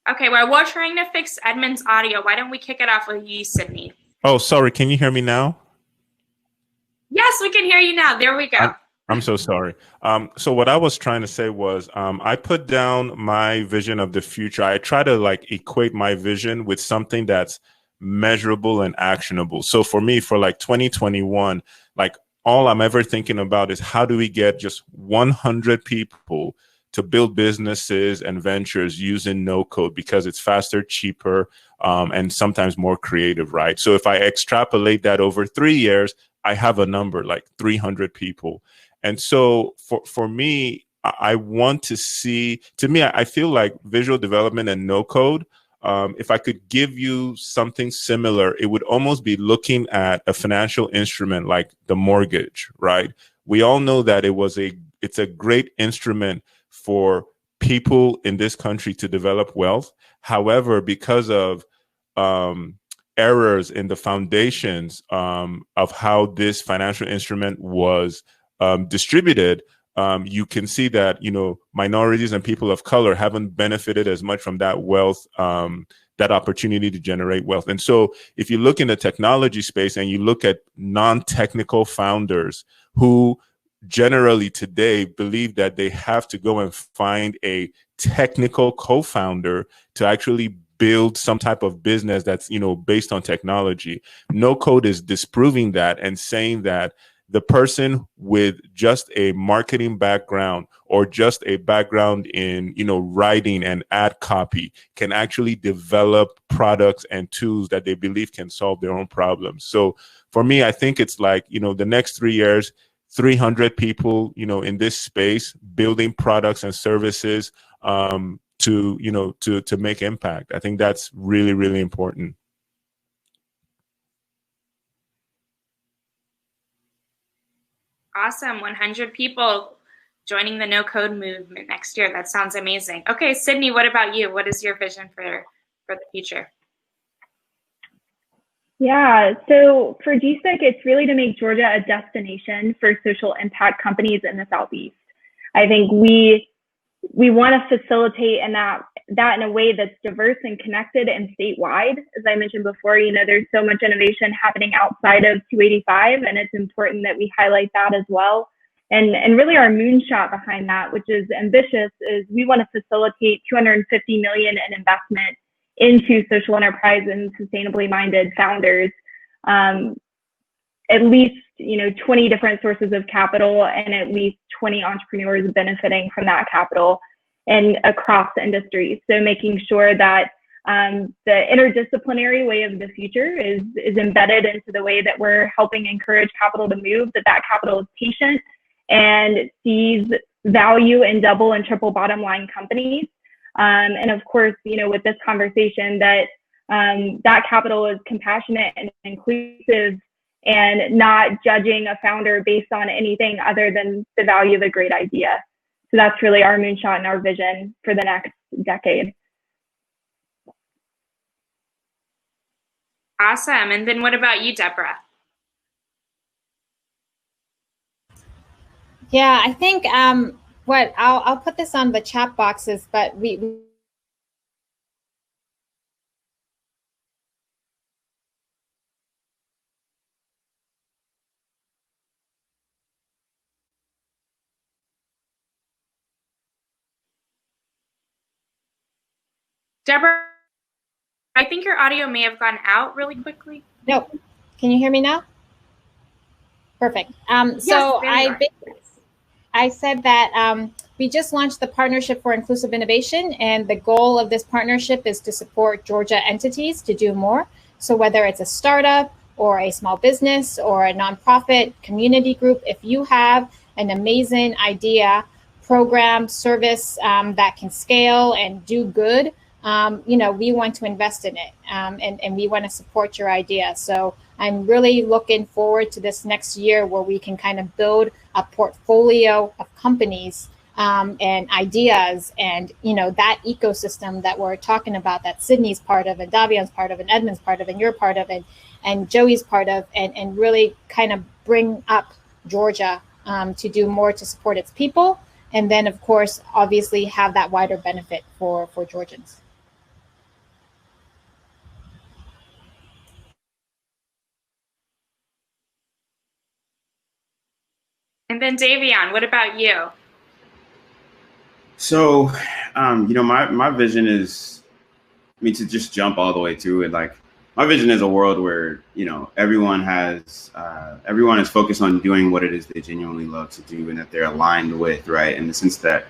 Okay, well, we're trying to fix Edmund's audio. Why don't we kick it off with you, Sydney? Oh, sorry. Can you hear me now? Yes, we can hear you now. There we go. I'm so sorry. So what I was trying to say was I put down my vision of the future. I try to like equate my vision with something that's measurable and actionable. So for me, for like 2021, like all I'm ever thinking about is how do we get just 100 people to build businesses and ventures using no code, because it's faster, cheaper, and sometimes more creative, right? So if I extrapolate that over 3 years, I have a number like 300 people. And so for me, I want to see, to me, I feel like visual development and no code, if I could give you something similar, it would almost be looking at a financial instrument like the mortgage, right? We all know that it's a great instrument for people in this country to develop wealth. However, because of errors in the foundations of how this financial instrument was distributed, you can see that, you know, minorities and people of color haven't benefited as much from that wealth, that opportunity to generate wealth. And so if you look in the technology space and you look at non-technical founders who generally today believe that they have to go and find a technical co-founder to actually build some type of business that's, you know, based on technology. No code is disproving that and saying that the person with just a marketing background or just a background in, you know, writing and ad copy can actually develop products and tools that they believe can solve their own problems. So for me, I think it's like, you know, the next 3 years, 300 people, you know, in this space, building products and services to, you know, to make impact. I think that's really, really important. Awesome. 100 people joining the no code movement next year. That sounds amazing. Okay, Sydney, what about you? What is your vision for the future? Yeah, so for GSIC, it's really to make Georgia a destination for social impact companies in the Southeast. I think we want to facilitate that in a way that's diverse and connected and statewide. As I mentioned before, there's so much innovation happening outside of 285, and it's important that we highlight that as well. And really our moonshot behind that, which is ambitious, is we want to facilitate $250 million in investment into social enterprise and sustainably minded founders. At least 20 different sources of capital and at least 20 entrepreneurs benefiting from that capital and across industries. So making sure that the interdisciplinary way of the future is embedded into the way that we're helping encourage capital to move, that capital is patient and sees value in double and triple bottom line companies. And of course, with this conversation that that capital is compassionate and inclusive and not judging a founder based on anything other than the value of a great idea. So that's really our moonshot and our vision for the next decade. Awesome. And then what about you, Deborah? Yeah, I think I'll put this on the chat boxes, but we Deborah, I think your audio may have gone out really quickly. No, can you hear me now? Perfect. So I said that we just launched the Partnership for Inclusive Innovation, and the goal of this partnership is to support Georgia entities to do more. So whether it's a startup or a small business or a nonprofit community group, if you have an amazing idea, program, service that can scale and do good, we want to invest in it and we want to support your idea. So I'm really looking forward to this next year where we can kind of build a portfolio of companies and ideas and, that ecosystem that we're talking about, that Sydney's part of and Davion's part of and Edmund's part of and you're part of and Joey's part of, and really kind of bring up Georgia to do more to support its people. And then, of course, obviously have that wider benefit for Georgians. And then Davion, what about you? So, my vision is, to just jump all the way to it, like my vision is a world where, everyone is focused on doing what it is they genuinely love to do and that they're aligned with, right? In the sense that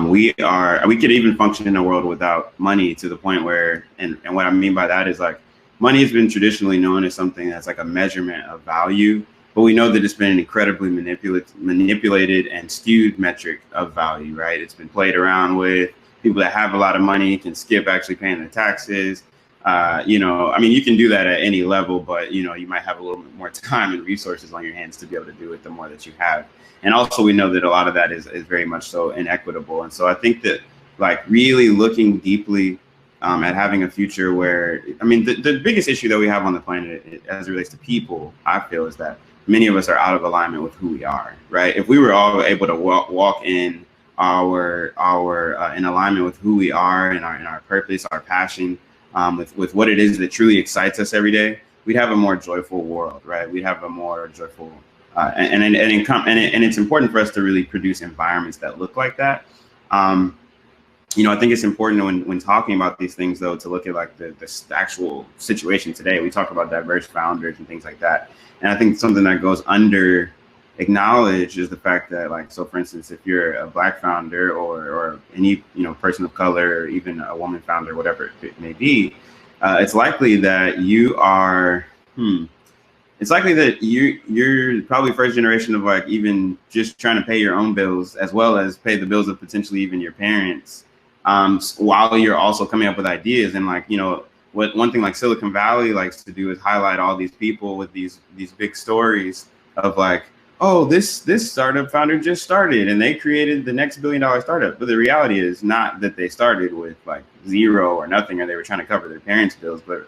we could even function in a world without money, to the point where, and what I mean by that is, like, money has been traditionally known as something that's like a measurement of value. But we know that it's been an incredibly manipulated and skewed metric of value, right? It's been played around with. People that have a lot of money can skip actually paying their taxes. You can do that at any level, but, you might have a little bit more time and resources on your hands to be able to do it the more that you have. And also we know that a lot of that is very much so inequitable. And so I think that, like, really looking deeply at having a future where, the biggest issue that we have on the planet as it relates to people, I feel, is that many of us are out of alignment with who we are, right? If we were all able to walk in in alignment with who we are and our purpose, our passion, with what it is that truly excites us every day, we'd have a more joyful world, right? We'd have a more joyful, and it's important for us to really produce environments that look like that. I think it's important when talking about these things, though, to look at like the actual situation today. We talk about diverse founders and things like that. And I think something that goes under acknowledged is the fact that, like, so for instance, if you're a Black founder or any, person of color, or even a woman founder, whatever it may be, it's likely that you are, it's likely that you're probably first generation of, like, even just trying to pay your own bills as well as pay the bills of potentially even your parents, while you're also coming up with ideas. And, like, what one thing like Silicon Valley likes to do is highlight all these people with these big stories of, like, oh, this startup founder just started and they created the next $1 billion startup. But the reality is not that they started with like zero or nothing, or they were trying to cover their parents' bills, but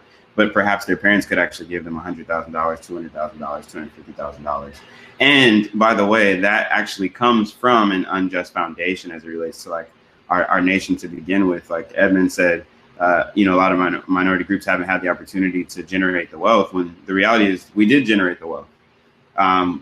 perhaps their parents could actually give them $100,000, $200,000, $250,000. And by the way, that actually comes from an unjust foundation as it relates to like our nation to begin with. Like Edmund said, a lot of minority groups haven't had the opportunity to generate the wealth, when the reality is we did generate the wealth.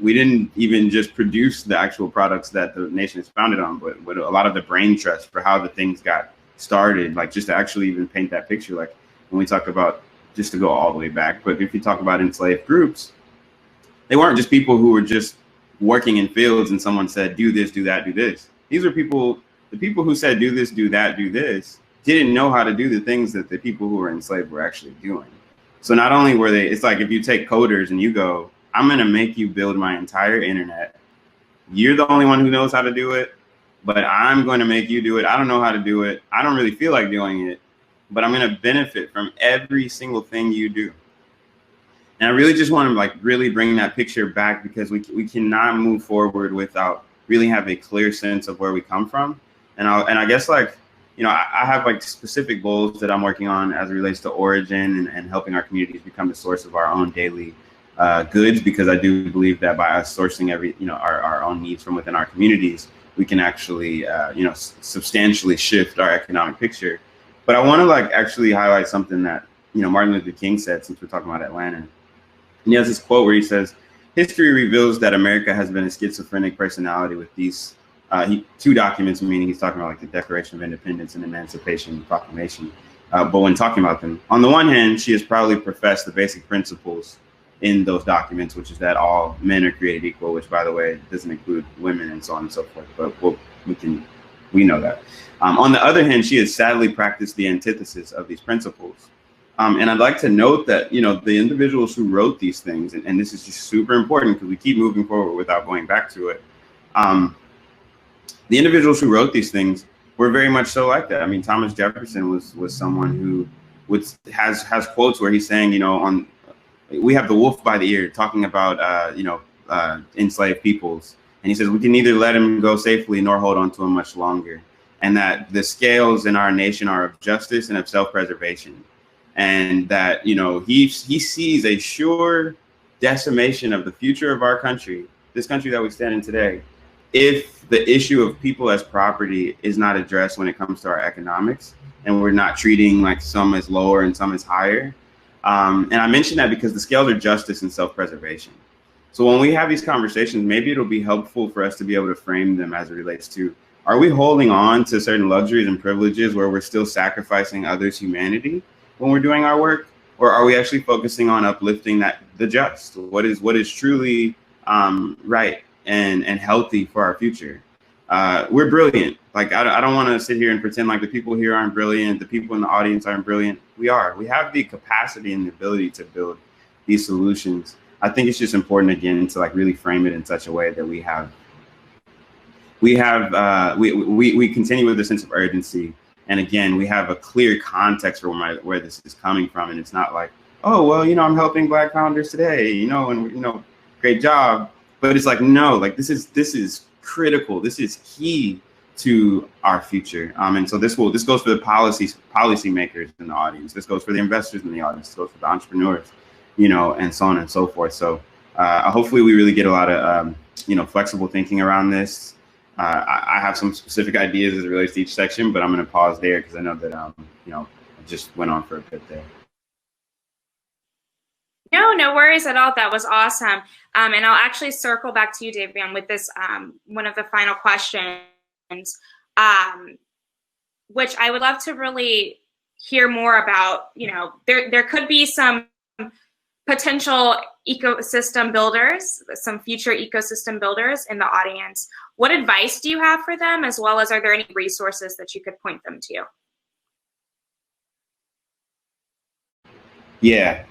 We didn't even just produce the actual products that the nation is founded on, but a lot of the brain trust for how the things got started, like just to actually even paint that picture. Like when we talk about, just to go all the way back, but if you talk about enslaved groups, they weren't just people who were just working in fields and someone said, do this, do that, do this. These are people, the people who said, do this, do that, do this, didn't know how to do the things that the people who were enslaved were actually doing. So not only were they, it's like if you take coders and you go, I'm going to make you build my entire internet. You're the only one who knows how to do it, but I'm going to make you do it. I don't know how to do it. I don't really feel like doing it, but I'm going to benefit from every single thing you do. And I really just want to like really bring that picture back, because we cannot move forward without really have a clear sense of where we come from. And I guess like, I have like specific goals that I'm working on as it relates to origin and helping our communities become the source of our own daily goods, because I do believe that by us sourcing our own needs from within our communities, we can actually, substantially shift our economic picture. But I want to like actually highlight something that, Martin Luther King said, since we're talking about Atlanta. And he has this quote where he says, history reveals that America has been a schizophrenic personality with these two documents, meaning he's talking about like the Declaration of Independence and Emancipation Proclamation. But when talking about them, on the one hand, she has proudly professed the basic principles in those documents, which is that all men are created equal, which by the way, doesn't include women and so on and so forth, but we know that. On the other hand, she has sadly practiced the antithesis of these principles. And I'd like to note that, the individuals who wrote these things, and this is just super important because we keep moving forward without going back to it. The individuals who wrote these things were very much so like that. I mean, Thomas Jefferson was someone who has quotes where he's saying, we have the wolf by the ear, talking about, enslaved peoples. And he says, we can neither let him go safely nor hold on to him much longer. And that the scales in our nation are of justice and of self-preservation. And that, he sees a sure decimation of the future of our country, this country that we stand in today, if the issue of people as property is not addressed when it comes to our economics, and we're not treating like some as lower and some as higher. And I mention that because the scales are justice and self-preservation. So when we have these conversations, maybe it'll be helpful for us to be able to frame them as it relates to, are we holding on to certain luxuries and privileges where we're still sacrificing others' humanity when we're doing our work? Or are we actually focusing on uplifting the just, what is truly right and healthy for our future? We're brilliant. Like, I don't want to sit here and pretend like the people here aren't brilliant, the people in the audience aren't brilliant. We are. We have the capacity and the ability to build these solutions. I think it's just important, again, to like really frame it in such a way that we continue with a sense of urgency. And again, we have a clear context for where this is coming from. And it's not like, oh, well, I'm helping Black founders today, and, great job. But it's like, no, like this is critical. This is key to our future. And so this goes for the policy makers in the audience. This goes for the investors in the audience. This goes for the entrepreneurs, and so on and so forth. So hopefully we really get a lot of, flexible thinking around this. I have some specific ideas as it relates to each section, but I'm going to pause there because I know that, I just went on for a bit there. No worries at all. That was awesome. And I'll actually circle back to you, Davion, with this, one of the final questions, which I would love to really hear more about. There could be some potential ecosystem builders, some future ecosystem builders in the audience. What advice do you have for them, as well as are there any resources that you could point them to? Yeah.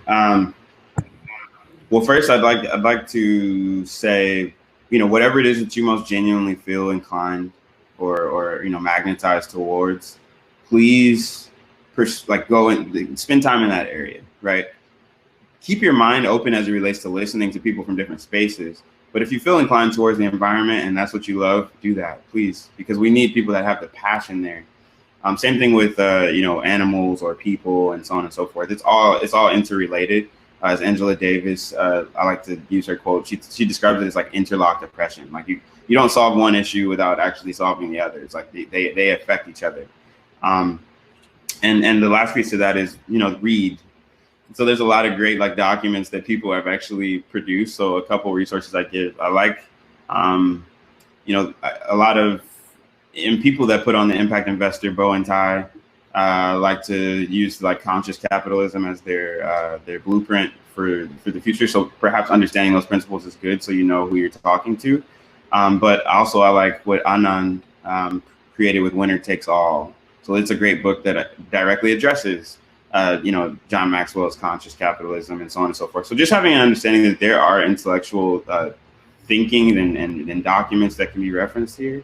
Well, first, I'd like to say, whatever it is that you most genuinely feel inclined or magnetized towards, please go and spend time in that area, right? Keep your mind open as it relates to listening to people from different spaces, But if you feel inclined towards the environment and that's what you love, do that, please, because we need people that have the passion there. Same thing with animals or people and so on and so forth. It's all interrelated. As Angela Davis, I like to use her quote. She describes it as like interlocked oppression. Like you don't solve one issue without actually solving the other. It's like they affect each other. And the last piece of that is read. So there's a lot of great like documents that people have actually produced. So a couple resources I give. I like a lot of people that put on the Impact Investor bow and tie. Like to use like conscious capitalism as their blueprint for the future. So perhaps understanding those principles is good, so you know who you're talking to. But also I like what Anand created with Winner Takes All. So it's a great book that directly addresses John Maxwell's conscious capitalism and so on and so forth. So just having an understanding that there are intellectual thinking and documents that can be referenced here.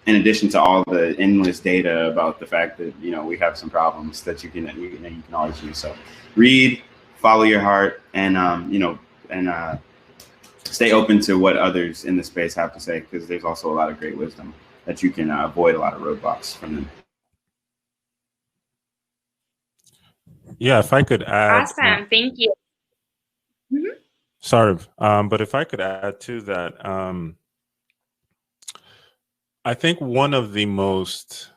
In addition to all the endless data about the fact that we have some problems that you can always use. So read, follow your heart, and stay open to what others in the space have to say, because there's also a lot of great wisdom that you can avoid a lot of roadblocks from them. Yeah, if I could add. Awesome, thank you. Mm-hmm. Sorry, but if I could add to that. I think one of the most,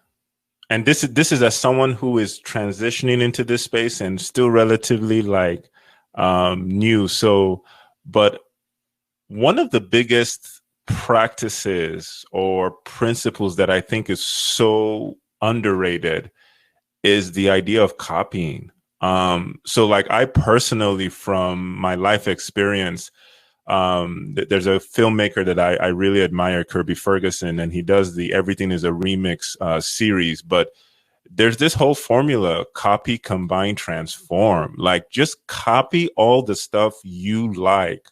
and this is as someone who is transitioning into this space and still relatively like new. So, but one of the biggest practices or principles that I think is so underrated is the idea of copying. So like I personally, from my life experience, there's a filmmaker that I really admire, Kirby Ferguson, and he does the Everything is a Remix series. But there's this whole formula: copy, combine, transform. Like just copy all the stuff you like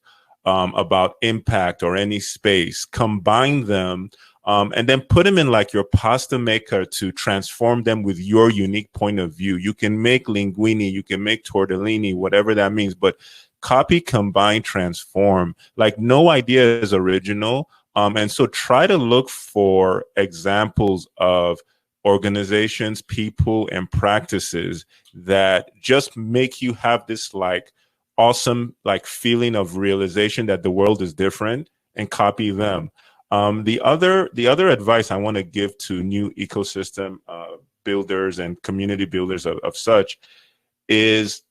about impact or any space, combine them, and then put them in like your pasta maker to transform them with your unique point of view. You can make linguine, you can make tortellini, whatever that means, but copy, combine, transform. Like no idea is original. And so try to look for examples of organizations, people, and practices that just make you have this like awesome like feeling of realization that the world is different, and copy them. The other advice I want to give to new ecosystem builders and community builders of such is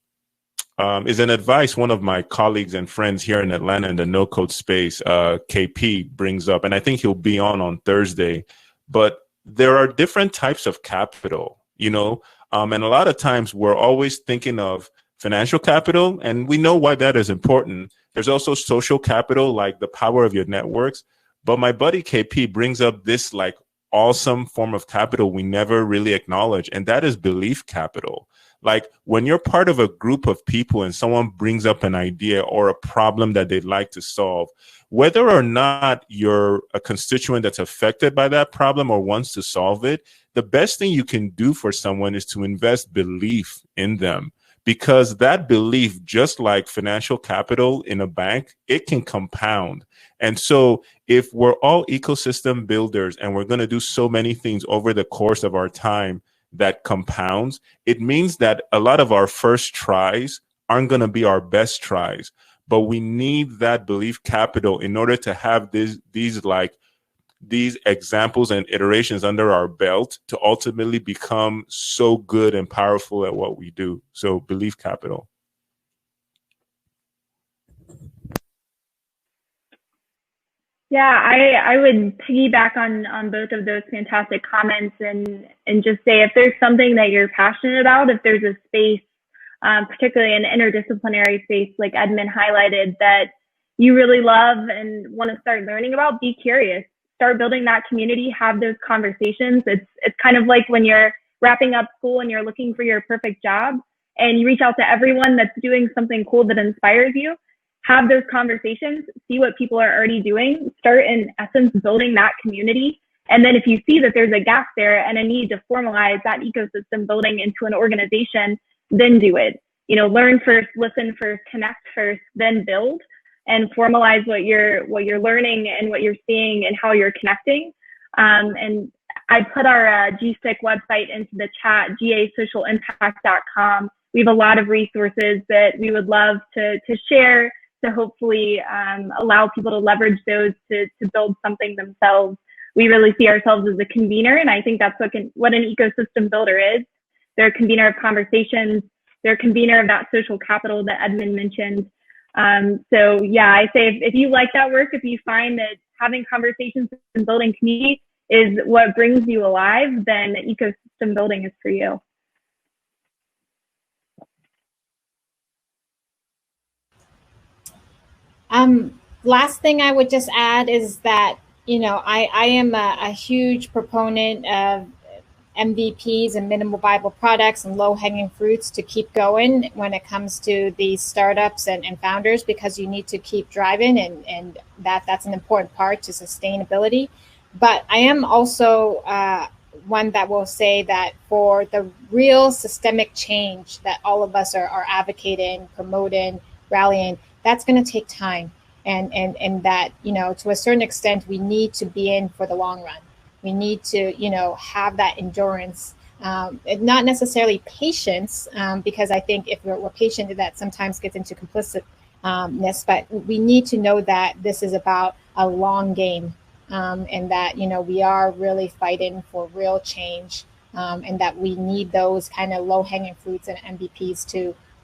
an advice one of my colleagues and friends here in Atlanta in the no-code space, KP, brings up, and I think he'll be on Thursday. But there are different types of capital, and a lot of times we're always thinking of financial capital, and we know why that is important. There's also social capital, like the power of your networks. But my buddy KP brings up this like awesome form of capital we never really acknowledge, and that is belief capital. Like when you're part of a group of people and someone brings up an idea or a problem that they'd like to solve, whether or not you're a constituent that's affected by that problem or wants to solve it, the best thing you can do for someone is to invest belief in them. Because that belief, just like financial capital in a bank, it can compound. And so if we're all ecosystem builders and we're going to do so many things over the course of our time that compounds, it means that a lot of our first tries aren't going to be our best tries. But we need that belief capital in order to have these examples and iterations under our belt to ultimately become so good and powerful at what we do. So belief capital. Yeah, I would piggyback on both of those fantastic comments and just say, if there's something that you're passionate about, if there's a space, particularly an interdisciplinary space like Edmund highlighted, that you really love and want to start learning about, be curious. Start building that community, have those conversations. It's kind of like when you're wrapping up school and you're looking for your perfect job and you reach out to everyone that's doing something cool that inspires you. Have those conversations, see what people are already doing, start in essence building that community. And then if you see that there's a gap there and a need to formalize that ecosystem building into an organization, then do it. Learn first, listen first, connect first, then build. and formalize what you're learning and what you're seeing and how you're connecting. And I put our GSIC website into the chat, gasocialimpact.com. We have a lot of resources that we would love to share to hopefully allow people to leverage those to build something themselves. We really see ourselves as a convener, and I think that's what an ecosystem builder is. They're a convener of conversations. They're a convener of that social capital that Edmund mentioned. So yeah, I say if you like that work, if you find that having conversations and building community is what brings you alive, then ecosystem building is for you. Last thing I would just add is that, you know, I am a huge proponent of MVPs and minimal viable products and low-hanging fruits to keep going when it comes to these startups and founders, because you need to keep driving, and that's an important part to sustainability. But I am also one that will say that for the real systemic change that all of us are advocating, promoting, rallying, that's going to take time. And that, you know, to a certain extent, we need to be in for the long run. We need to, you know, have that endurance, not necessarily patience, because I think if we're patient, that sometimes gets into complicitness, but we need to know that this is about a long game, and that, you know, we are really fighting for real change, and that we need those kind of low-hanging fruits and MVPs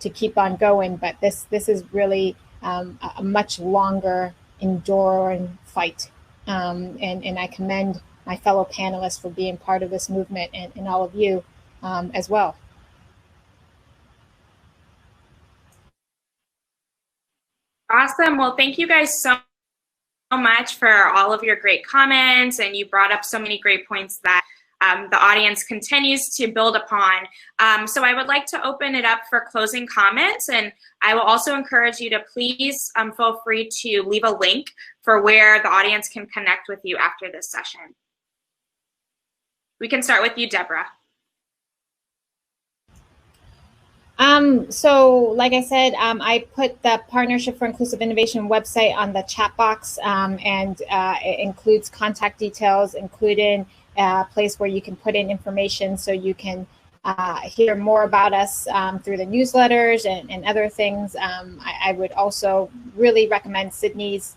to keep on going. But this is really a much longer enduring fight, and I commend my fellow panelists for being part of this movement, and all of you as well. Awesome. Well, thank you guys so much for all of your great comments, and you brought up so many great points that the audience continues to build upon. So I would like to open it up for closing comments, and I will also encourage you to please feel free to leave a link for where the audience can connect with you after this session. We can start with you, Deborah. So like I said, I put the Partnership for Inclusive Innovation website on the chat box, and it includes contact details, including a place where you can put in information so you can hear more about us through the newsletters and other things. I would also really recommend Sydney's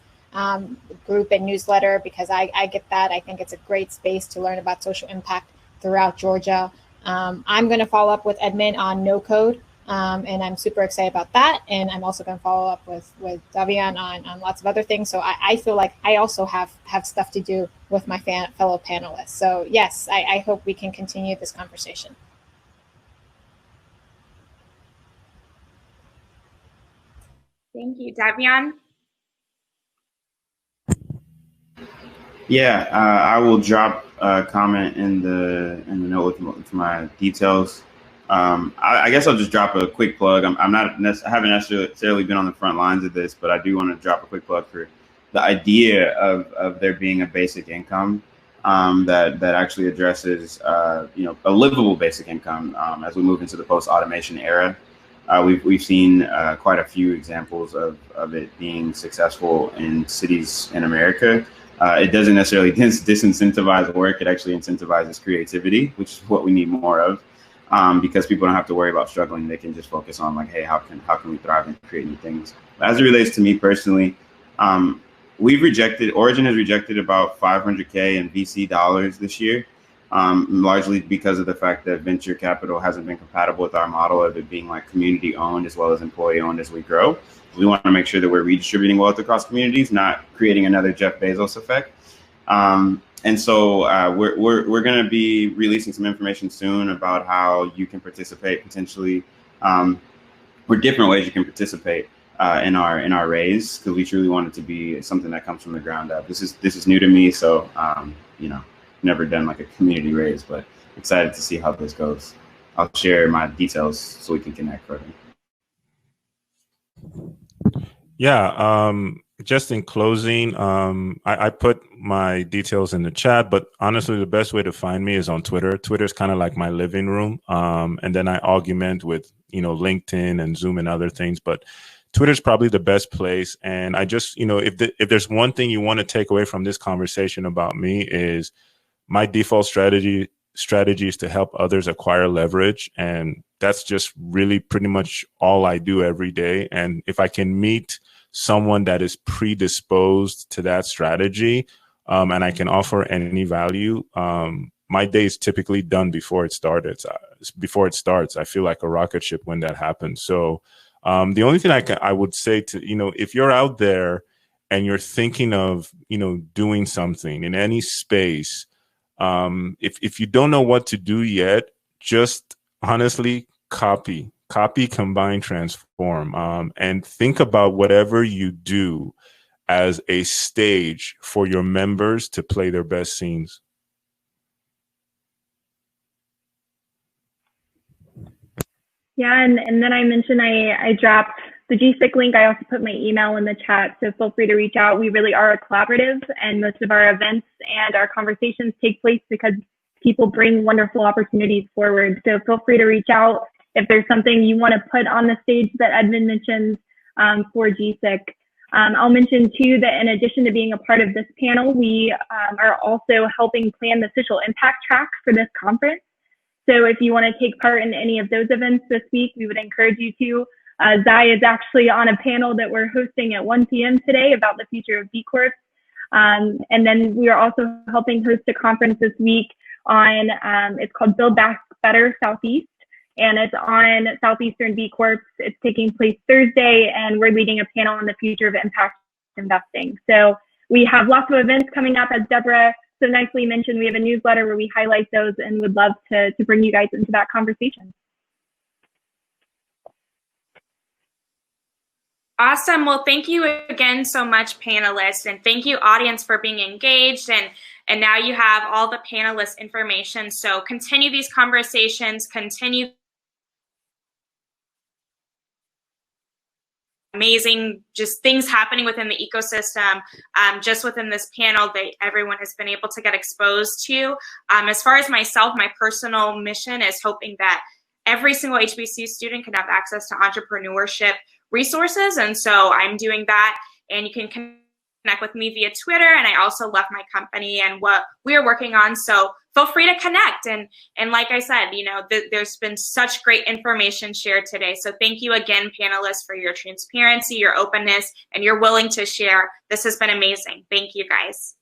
group and newsletter, because I get that. I think it's a great space to learn about social impact throughout Georgia. I'm going to follow up with Edmund on No Code, and I'm super excited about that. And I'm also going to follow up with Davian on lots of other things. So I feel like I also have stuff to do with my fellow panelists. So yes, I hope we can continue this conversation. Thank you, Davian. Yeah, I will drop a comment in the note with my details. I guess I'll just drop a quick plug. I haven't necessarily been on the front lines of this, but I do want to drop a quick plug for the idea of there being a basic income that actually addresses you know, a livable basic income as we move into the post-automation era. We've seen quite a few examples of it being successful in cities in America. It doesn't necessarily disincentivize work. It actually incentivizes creativity, which is what we need more of, because people don't have to worry about struggling. They can just focus on, like, hey, how can we thrive and create new things? As it relates to me personally, Origin has rejected about $500K in VC dollars this year, largely because of the fact that venture capital hasn't been compatible with our model of it being like community owned as well as employee owned as we grow. We want to make sure that we're redistributing wealth across communities, not creating another Jeff Bezos effect. And so we're going to be releasing some information soon about how you can participate potentially, or different ways you can participate in our raise, because we truly want it to be something that comes from the ground up. This is new to me, so you know, never done like a community raise, but excited to see how this goes. I'll share my details so we can connect further. Yeah, just in closing, I put my details in the chat, but honestly, the best way to find me is on Twitter. Twitter is kind of like my living room, and then I augment with, you know, LinkedIn and Zoom and other things. But Twitter's probably the best place. And I just, if there's one thing you want to take away from this conversation about me, is my default strategy is to help others acquire leverage. And that's just really pretty much all I do every day. And if I can meet someone that is predisposed to that strategy, and I can offer any value, my day is typically done before it starts. I feel like a rocket ship when that happens. So the only thing I would say to, if you're out there and you're thinking of, doing something in any space, if you don't know what to do yet, just honestly copy, combine, transform, and think about whatever you do as a stage for your members to play their best scenes. Yeah, and then I mentioned I dropped the GSIC link. I also put my email in the chat, so feel free to reach out. We really are a collaborative, and most of our events and our conversations take place because people bring wonderful opportunities forward. So feel free to reach out if there's something you want to put on the stage that Edmund mentioned for GSIC. I'll mention too that in addition to being a part of this panel, we are also helping plan the social impact track for this conference. So if you want to take part in any of those events this week, we would encourage you to. Zai is actually on a panel that we're hosting at 1 p.m. today about the future of B Corps. And then we are also helping host a conference this week on, it's called Build Back Better Southeast, and it's on Southeastern B Corps. It's taking place Thursday, and we're leading a panel on the future of impact investing. So we have lots of events coming up, as Deborah so nicely mentioned. We have a newsletter where we highlight those and would love to bring you guys into that conversation. Awesome. Well, thank you again so much, panelists, and thank you, audience, for being engaged. And now you have all the panelists' information. So continue these conversations, continue amazing just things happening within the ecosystem, just within this panel that everyone has been able to get exposed to. As far as myself, my personal mission is hoping that every single HBCU student can have access to entrepreneurship resources. And so I'm doing that, and you can connect with me via Twitter. And I also left my company and what we are working on. So feel free to connect. And like I said, there's been such great information shared today. So thank you again, panelists, for your transparency, your openness, and your willing to share. This has been amazing. Thank you, guys.